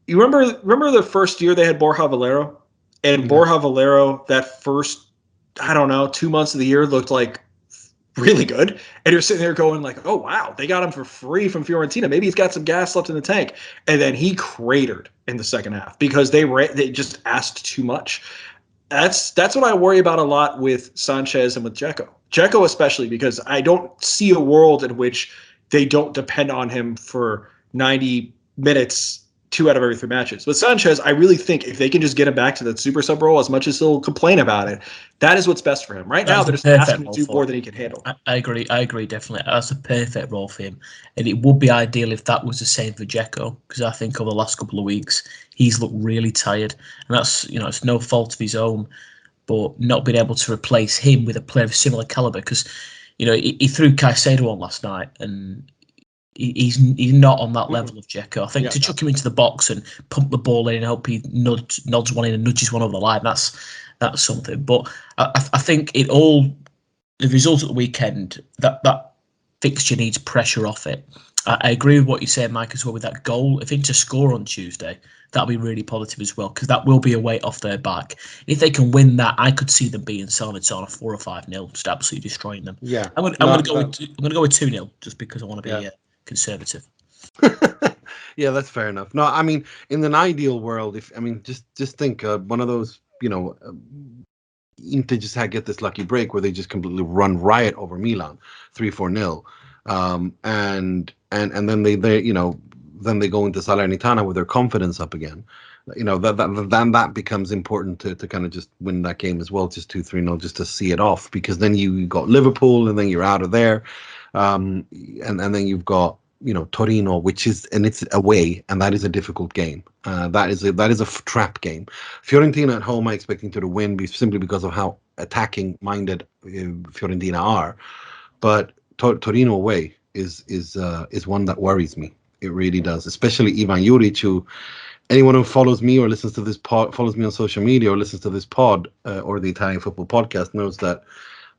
Speaker 3: You remember the first year they had Borja Valero, and Borja Valero, that first, I don't know, 2 months of the year looked like really good, and you're sitting there going like, oh wow, they got him for free from Fiorentina, maybe he's got some gas left in the tank. And then he cratered in the second half because they just asked too much. That's what I worry about a lot with Sanchez and with Dzeko especially, because I don't see a world in which they don't depend on him for 90 minutes 2 out of every 3 matches. But Sanchez, I really think if they can just get him back to that super sub role, as much as he'll complain about it, that is what's best for him. Right now, they're just asking him to do more than he can handle.
Speaker 2: I agree, definitely. That's a perfect role for him. And it would be ideal if that was the same for Dzeko, because I think over the last couple of weeks, he's looked really tired. And that's, it's no fault of his own, but not being able to replace him with a player of similar caliber, because, he threw Caicedo on last night, and he's not on that level of Dzeko. I think to chuck him into the box and pump the ball in and hope he nods one in and nudges one over the line, that's something. But I think the result at the weekend, that fixture needs pressure off it. I agree with what you said, Mike, as well, with that goal. If Inter score on Tuesday, that'll be really positive as well, because that will be a weight off their back. If they can win that, I could see them beating Salernitana 4 or 5-0, just absolutely destroying them.
Speaker 1: Yeah,
Speaker 2: I'm going to go with 2-0 just because I want to be conservative.
Speaker 1: Yeah, that's fair enough. No, I mean, in an ideal world, just think one of those, Inter just get this lucky break where they just completely run riot over Milan, 3-4-0, and then they then they go into Salernitana with their confidence up again. Then that becomes important to kind of just win that game as well, just 2-3-0, just to see it off, because then you got Liverpool and then you're out of there, and then you've got Torino, which is, and it's away, and that is a difficult game. That is a trap game. Fiorentina at home, I expect Inter to win simply because of how attacking minded Fiorentina are, but Torino away is one that worries me. It really does, especially Ivan Juric, who anyone who follows me or listens to this pod, follows me on social media or listens to this pod or the Italian Football Podcast knows that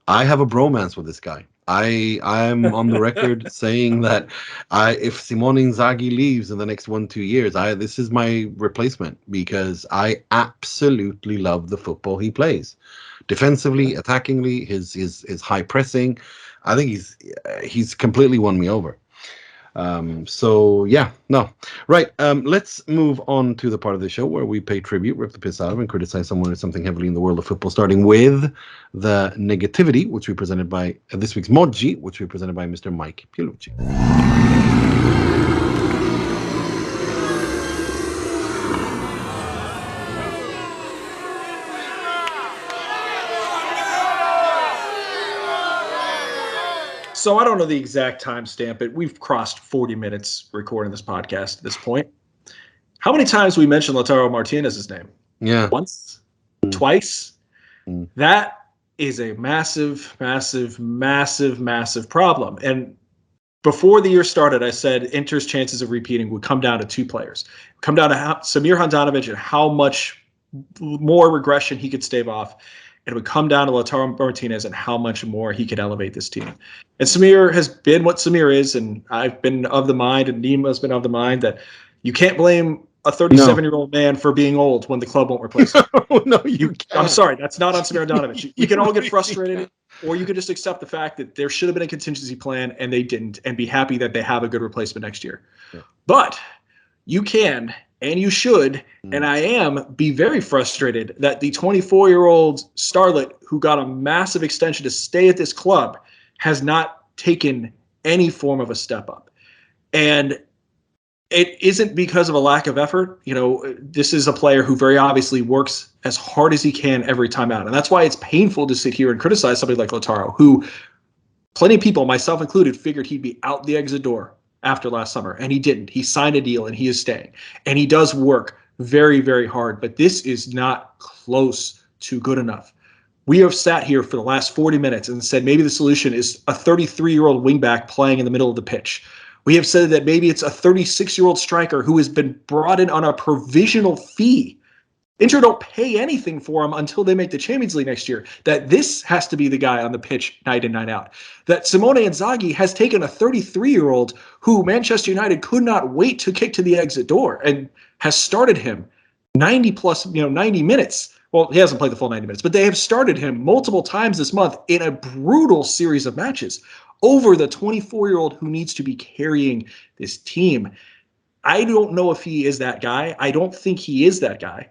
Speaker 1: I have a bromance with this guy. I am on the record saying that if Simone Inzaghi leaves in the next 1-2 years, this is my replacement, because I absolutely love the football he plays, defensively, attackingly, his high pressing. I think he's completely won me over. Let's move on to the part of the show where we pay tribute, rip the piss out of, and criticize someone or something heavily in the world of football, starting with the negativity, which we presented by this week's Moggi, which we presented by Mr. Mike Piellucci.
Speaker 3: So I don't know the exact timestamp, but we've crossed 40 minutes recording this podcast at this point. How many times we mentioned Lautaro Martinez's name?
Speaker 1: Yeah.
Speaker 3: Once? Twice? That is a massive, massive, massive, massive problem. And before the year started, I said Inter's chances of repeating would come down to 2 players. Come down to Samir Handanovic and how much more regression he could stave off. It would come down to Lautaro Martinez and how much more he could elevate this team. And Samir has been what Samir is, and I've been of the mind, and Nima has been of the mind, that you can't blame a 37-year-old man for being old when the club won't replace him.
Speaker 1: No, you can't.
Speaker 3: I'm sorry, that's not on Samir Handanovic. We can all get frustrated, or you could just accept the fact that there should have been a contingency plan and they didn't, and be happy that they have a good replacement next year. Yeah. But you can and you should, and I am, be very frustrated that the 24-year-old starlet who got a massive extension to stay at this club has not taken any form of a step up. And it isn't because of a lack of effort. This is a player who very obviously works as hard as he can every time out. And that's why it's painful to sit here and criticize somebody like Lautaro, who plenty of people, myself included, figured he'd be out the exit door after last summer. And he didn't. He signed a deal and he is staying. And he does work very, very hard. But this is not close to good enough. We have sat here for the last 40 minutes and said maybe the solution is a 33-year-old wingback playing in the middle of the pitch. We have said that maybe it's a 36-year-old striker who has been brought in on a provisional fee. Inter don't pay anything for him until they make the Champions League next year. That this has to be the guy on the pitch night in, night out. That Simone Inzaghi has taken a 33-year-old who Manchester United could not wait to kick to the exit door and has started him 90 minutes. Well, he hasn't played the full 90 minutes, but they have started him multiple times this month in a brutal series of matches over the 24-year-old who needs to be carrying this team. I don't know if he is that guy. I don't think he is that guy.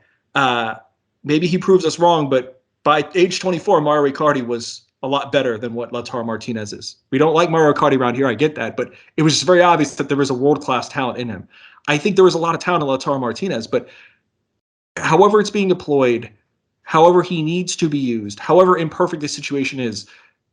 Speaker 3: Maybe he proves us wrong, but by age 24, Mario Icardi was a lot better than what Lautaro Martinez is. We don't like Mario Icardi around here, I get that, but it was just very obvious that there was a world-class talent in him. I think there was a lot of talent in Lautaro Martinez, but however it's being deployed, however he needs to be used, however imperfect the situation is,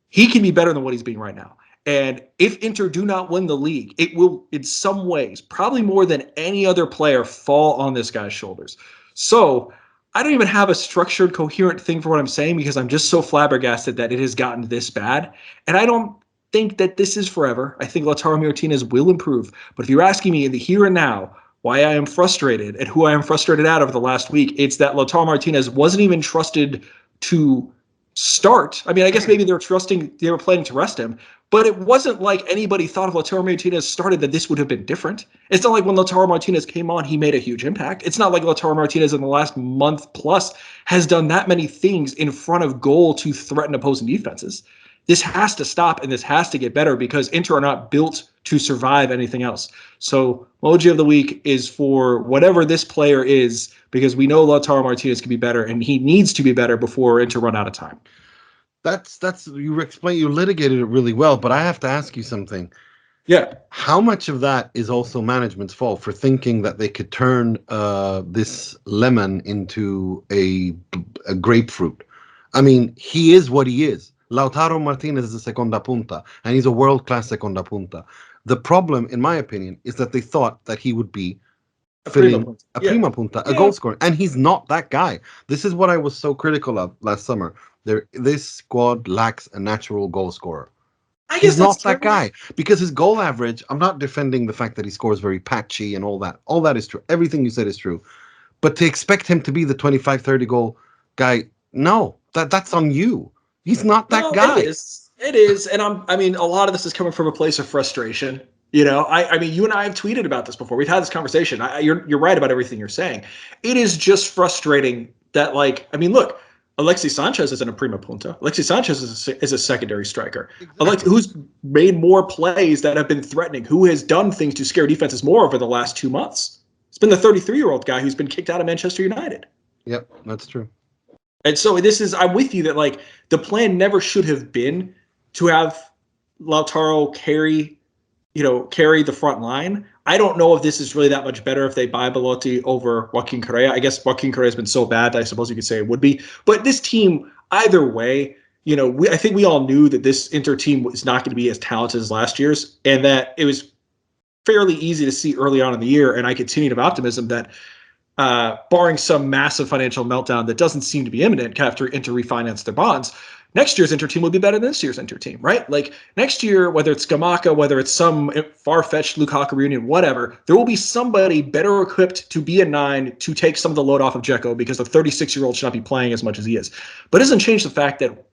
Speaker 3: he can be better than what he's being right now. And if Inter do not win the league, it will, in some ways, probably more than any other player, fall on this guy's shoulders. So I don't even have a structured, coherent thing for what I'm saying because I'm just so flabbergasted that it has gotten this bad. And I don't think that this is forever. I think Lautaro Martinez will improve. But if you're asking me in the here and now why I am frustrated and who I am frustrated at over the last week, it's that Lautaro Martinez wasn't even trusted to start. I mean, I guess maybe they were planning to rest him, but it wasn't like anybody thought if Lautaro Martinez started that this would have been different. It's not like when Lautaro Martinez came on, he made a huge impact. It's not like Lautaro Martinez in the last month plus has done that many things in front of goal to threaten opposing defenses. This has to stop and this has to get better because Inter are not built to survive anything else. So Moggi of the week is for whatever this player is, because we know Lautaro Martinez can be better and he needs to be better before Inter run out of time.
Speaker 1: That's you litigated it really well, but I have to ask you something.
Speaker 3: Yeah.
Speaker 1: How much of that is also management's fault for thinking that they could turn this lemon into a grapefruit? I mean, he is what he is. Lautaro Martinez is a segunda punta, and he's a world-class segunda punta. The problem, in my opinion, is that they thought that he would be a prima punta, a goal scorer, and he's not that guy. This is what I was so critical of last summer. This squad lacks a natural goal scorer. He's not that guy because his goal average, I'm not defending the fact that he scores very patchy and all that. All that is true. Everything you said is true. But to expect him to be the 25, 30 goal guy, no, that's on you. He's not that guy.
Speaker 3: It is. And I mean, a lot of this is coming from a place of frustration. I mean, you and I have tweeted about this before. We've had this conversation. You're right about everything you're saying. It is just frustrating that, look, Alexis Sanchez isn't a prima punta. Alexis Sanchez is a secondary striker. Exactly. Who's made more plays that have been threatening, who has done things to scare defenses more over the last 2 months. It's been the 33-year-old guy who's been kicked out of Manchester United.
Speaker 1: Yep, that's true.
Speaker 3: And so I'm with you that the plan never should have been to have Lautaro carry the front line. I don't know if this is really that much better if they buy Belotti over Joaquin Correa. I guess Joaquin Correa has been so bad that I suppose you could say it would be. But this team, either way, I think we all knew that this Inter team was not going to be as talented as last year's, and that it was fairly easy to see early on in the year. And I continue to have optimism that barring some massive financial meltdown that doesn't seem to be imminent after Inter refinance their bonds, next year's Inter team will be better than this year's Inter team, right? Next year, whether it's Scamacca, whether it's some far-fetched Lukaku reunion, whatever, there will be somebody better equipped to be a 9 to take some of the load off of Dzeko because the 36-year-old should not be playing as much as he is. But it doesn't change the fact that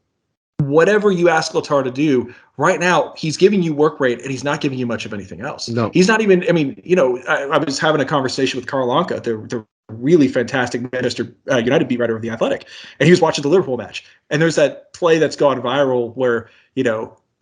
Speaker 3: whatever you ask Lautaro to do, right now, he's giving you work rate and he's not giving you much of anything else.
Speaker 1: No.
Speaker 3: He's not even, I was having a conversation with Carl Anka, the really fantastic Manchester United beat writer of The Athletic, and he was watching the Liverpool match. And there's that play that's gone viral where,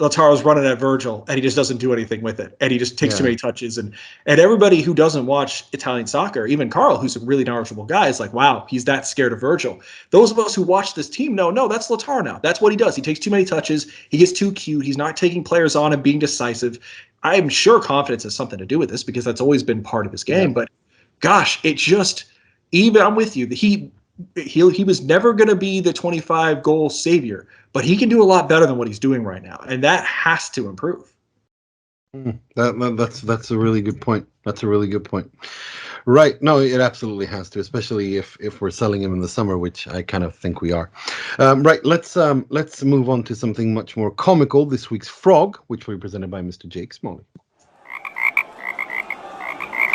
Speaker 3: Lautaro's running at Virgil and he just doesn't do anything with it. And he just takes too many touches. And everybody who doesn't watch Italian soccer, even Carl, who's a really knowledgeable guy, is like, wow, he's that scared of Virgil. Those of us who watch this team know, no, that's Lautaro now. That's what he does. He takes too many touches. He gets too cute. He's not taking players on and being decisive. I'm sure confidence has something to do with this because that's always been part of his game. But gosh, it just, even I'm with you. He was never going to be the 25 goal savior, but he can do a lot better than what he's doing right now, and that has to improve.
Speaker 1: That's a really good point. That's a really good point. Right? No, it absolutely has to, especially if we're selling him in the summer, which I kind of think we are. Right? Let's move on to something much more comical. This week's Frog, which will be presented by Mr. Jake Smalley.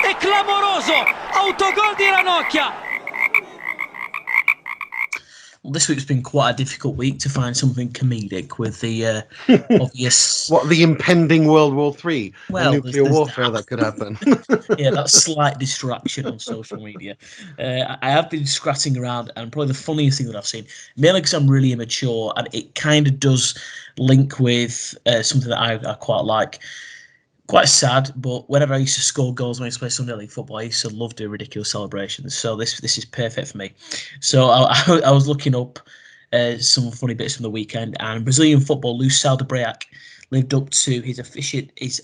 Speaker 4: È clamoroso! Autogol di Ranocchia!
Speaker 2: Well, this week's been quite a difficult week to find something comedic with the obvious...
Speaker 1: What, the impending World War III?
Speaker 2: Well,
Speaker 1: nuclear warfare that could happen.
Speaker 2: Yeah, that slight distraction on social media. I have been scratching around, and probably the funniest thing that I've seen, mainly because I'm really immature, and it kind of does link with something that I quite like. Quite sad, but whenever I used to score goals when I used to play Sunday League football, I used to love doing ridiculous celebrations. So this is perfect for me. So I was looking up some funny bits from the weekend, and Brazilian football Luciano de Brea lived up to his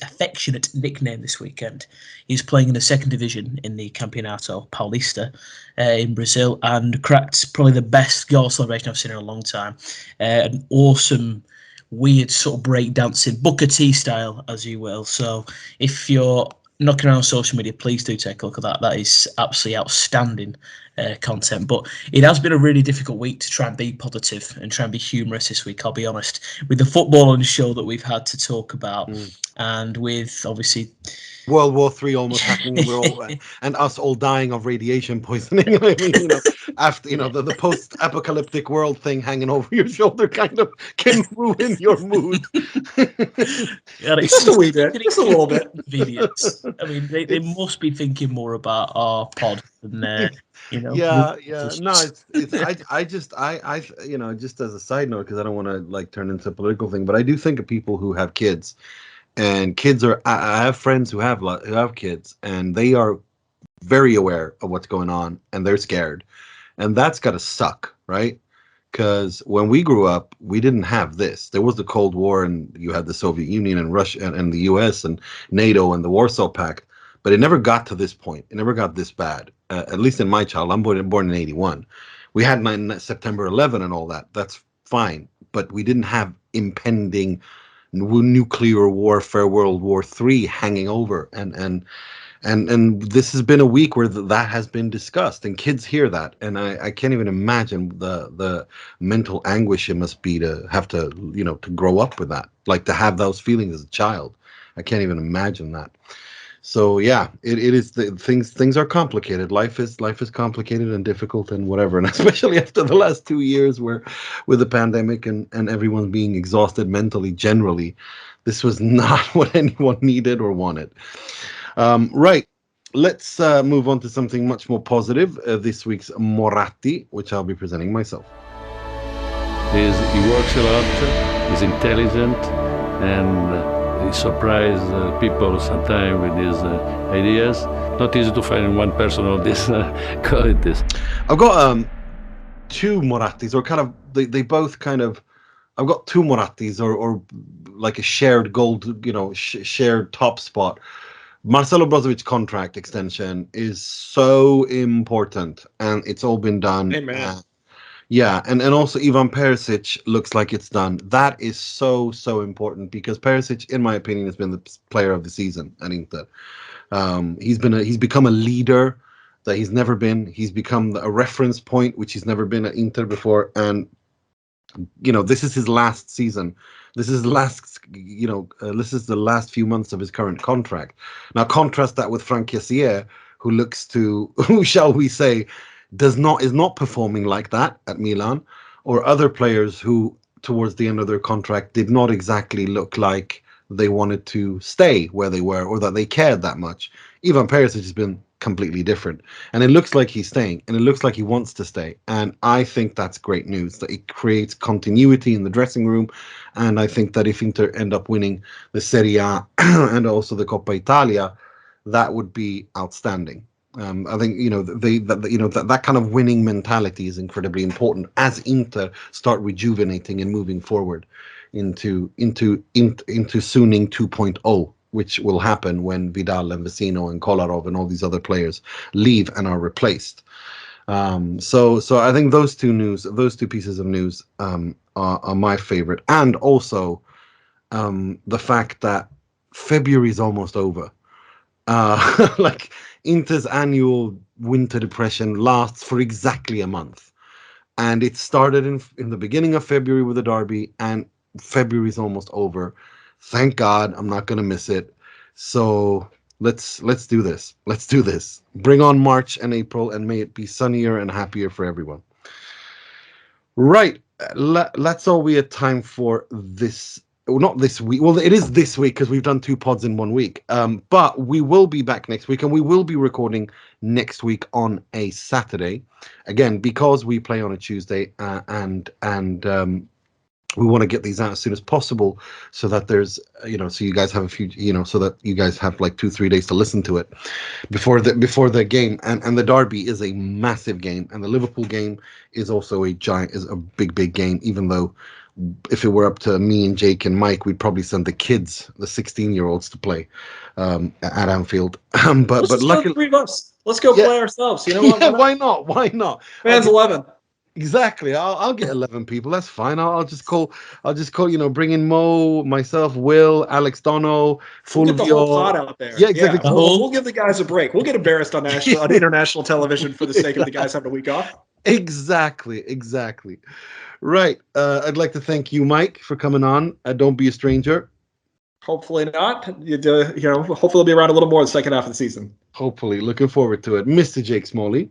Speaker 2: affectionate nickname this weekend. He's playing in the second division in the Campeonato Paulista in Brazil, and cracked probably the best goal celebration I've seen in a long time. An awesome, weird sort of breakdancing, Booker T style, as you will. So if you're knocking around social media, please do take a look at that. That is absolutely outstanding content. But it has been a really difficult week to try and be positive and try and be humorous this week, I'll be honest. With the football on the show that we've had to talk about, and with obviously
Speaker 1: World War III almost happening, and we're all and us all dying of radiation poisoning. I mean, after the post-apocalyptic world thing hanging over your shoulder kind of can ruin your mood.
Speaker 3: Just a wee bit, just a little bit.
Speaker 2: Convenience. I mean, they must be thinking more about our pod than
Speaker 1: Yeah. No, I just as a side note, because I don't want to turn into a political thing, but I do think of people who have kids. And kids I have friends who have kids, and they are very aware of what's going on, and they're scared, and that's got to suck, right? Because when we grew up, we didn't have this. There was the Cold War, and you had the Soviet Union and Russia and the U.S. and NATO and the Warsaw Pact, but it never got to this point. It never got this bad. At least in my child, I'm born in '81. We had September 11 and all that. That's fine, but we didn't have impending nuclear warfare, World War III hanging over, and this has been a week where that has been discussed, and kids hear that, and I can't even imagine the mental anguish it must be to have to to grow up with that, to have those feelings as a child. I can't even imagine that. So yeah, it is things are complicated. Life is complicated and difficult and whatever, and especially after the last 2 years where with the pandemic and everyone being exhausted mentally generally, this was not what anyone needed or wanted. Right, let's move on to something much more positive. This week's Moratti, which I'll be presenting myself.
Speaker 5: He works a lot, he's intelligent, and he surprises people sometimes with his ideas. Not easy to find one person of these qualities.
Speaker 1: I've got two Morattis, or kind of they both kind of. I've got two Morattis, or like a shared gold, shared top spot. Marcelo Brozovic's contract extension is so important, and it's all been done.
Speaker 3: Amen.
Speaker 1: Yeah, and also Ivan Perisic looks like it's done. That is so important, because Perisic, in my opinion, has been the player of the season at Inter. He's become a leader that he's never been. He's become a reference point, which he's never been at Inter before. And this is his last season. This is the last few months of his current contract. Now contrast that with Franck Kessié, who shall we say, is not performing like that at Milan, or other players who towards the end of their contract did not exactly look like they wanted to stay where they were, or that they cared that much. Ivan Perisic has been completely different. And it looks like he's staying, and it looks like he wants to stay. And I think that's great news, that it creates continuity in the dressing room. And I think that if Inter end up winning the Serie A and also the Coppa Italia, that would be outstanding. I think that kind of winning mentality is incredibly important as Inter start rejuvenating and moving forward into Suning 2.0, which will happen when Vidal and Vecino and Kolarov and all these other players leave and are replaced. So I think those two pieces of news are my favorite, and also the fact that February is almost over. Like Inter's annual winter depression lasts for exactly a month, and it started in the beginning of February with the derby, and February is almost over. Thank God, I'm not going to miss it. So let's do this. Let's do this. Bring on March and April, and may it be sunnier and happier for everyone. Right, that's all we had time for this. Well, not this week. Well, it is this week because we've done 2 pods in 1 week. But we will be back next week, and we will be recording next week on a Saturday. Again, because we play on a Tuesday, and we want to get these out as soon as possible, so that there's, so you guys have a few, so that you guys have like 2-3 days to listen to it before the game. And the derby is a massive game, and the Liverpool game is also a big game, even though, if it were up to me and Jake and Mike, we'd probably send the kids, the 16-year-olds, to play at Anfield. But luckily,
Speaker 3: 3 of us. Let's go play ourselves. You know what?
Speaker 1: Yeah, why not?
Speaker 3: Fans 11.
Speaker 1: Exactly. I'll get 11 people. That's fine. I'll just call. Bring in Mo, myself, Will, Alex Dono, Fulvio.
Speaker 3: We'll get the whole pod out there.
Speaker 1: Yeah, exactly.
Speaker 3: Yeah, we'll give the guys a break. We'll get embarrassed on international television for the sake of the guys having a week off.
Speaker 1: Exactly. Right. I'd like to thank you, Mike, for coming on. Don't be a stranger.
Speaker 3: Hopefully not. Hopefully they'll be around a little more the second half of the season.
Speaker 1: Hopefully. Looking forward to it. Mr. Jake Smalley.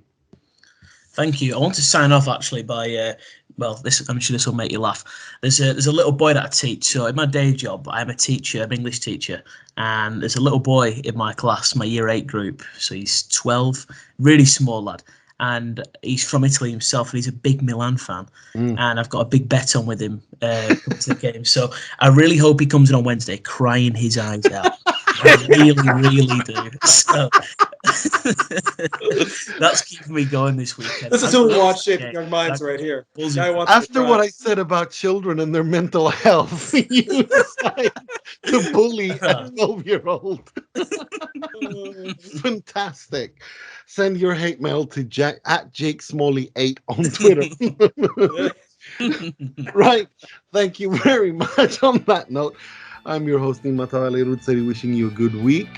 Speaker 2: Thank you. I want to sign off actually by I'm sure this will make you laugh. There's a little boy that I teach. So in my day job, I'm a teacher, I'm an English teacher, and there's a little boy in my class, my year 8 group. So he's 12, really small lad. And he's from Italy himself, and he's a big Milan fan. And I've got a big bet on with him to the game. So I really hope he comes in on Wednesday crying his eyes out. I really do. So that's keeping me going this weekend.
Speaker 3: This is who we watch Shaping Young Minds right here.
Speaker 1: After what I said about children and their mental health, you decide to bully a 12-year-old. Fantastic. Send your hate mail to Jake Smalley 8 on Twitter. Right. Thank you very much. On that note, I'm your host, Nima, Tavallaey, wishing you a good week.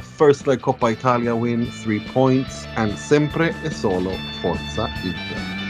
Speaker 1: First leg Coppa Italia win, 3 points, and sempre e solo Forza Inter.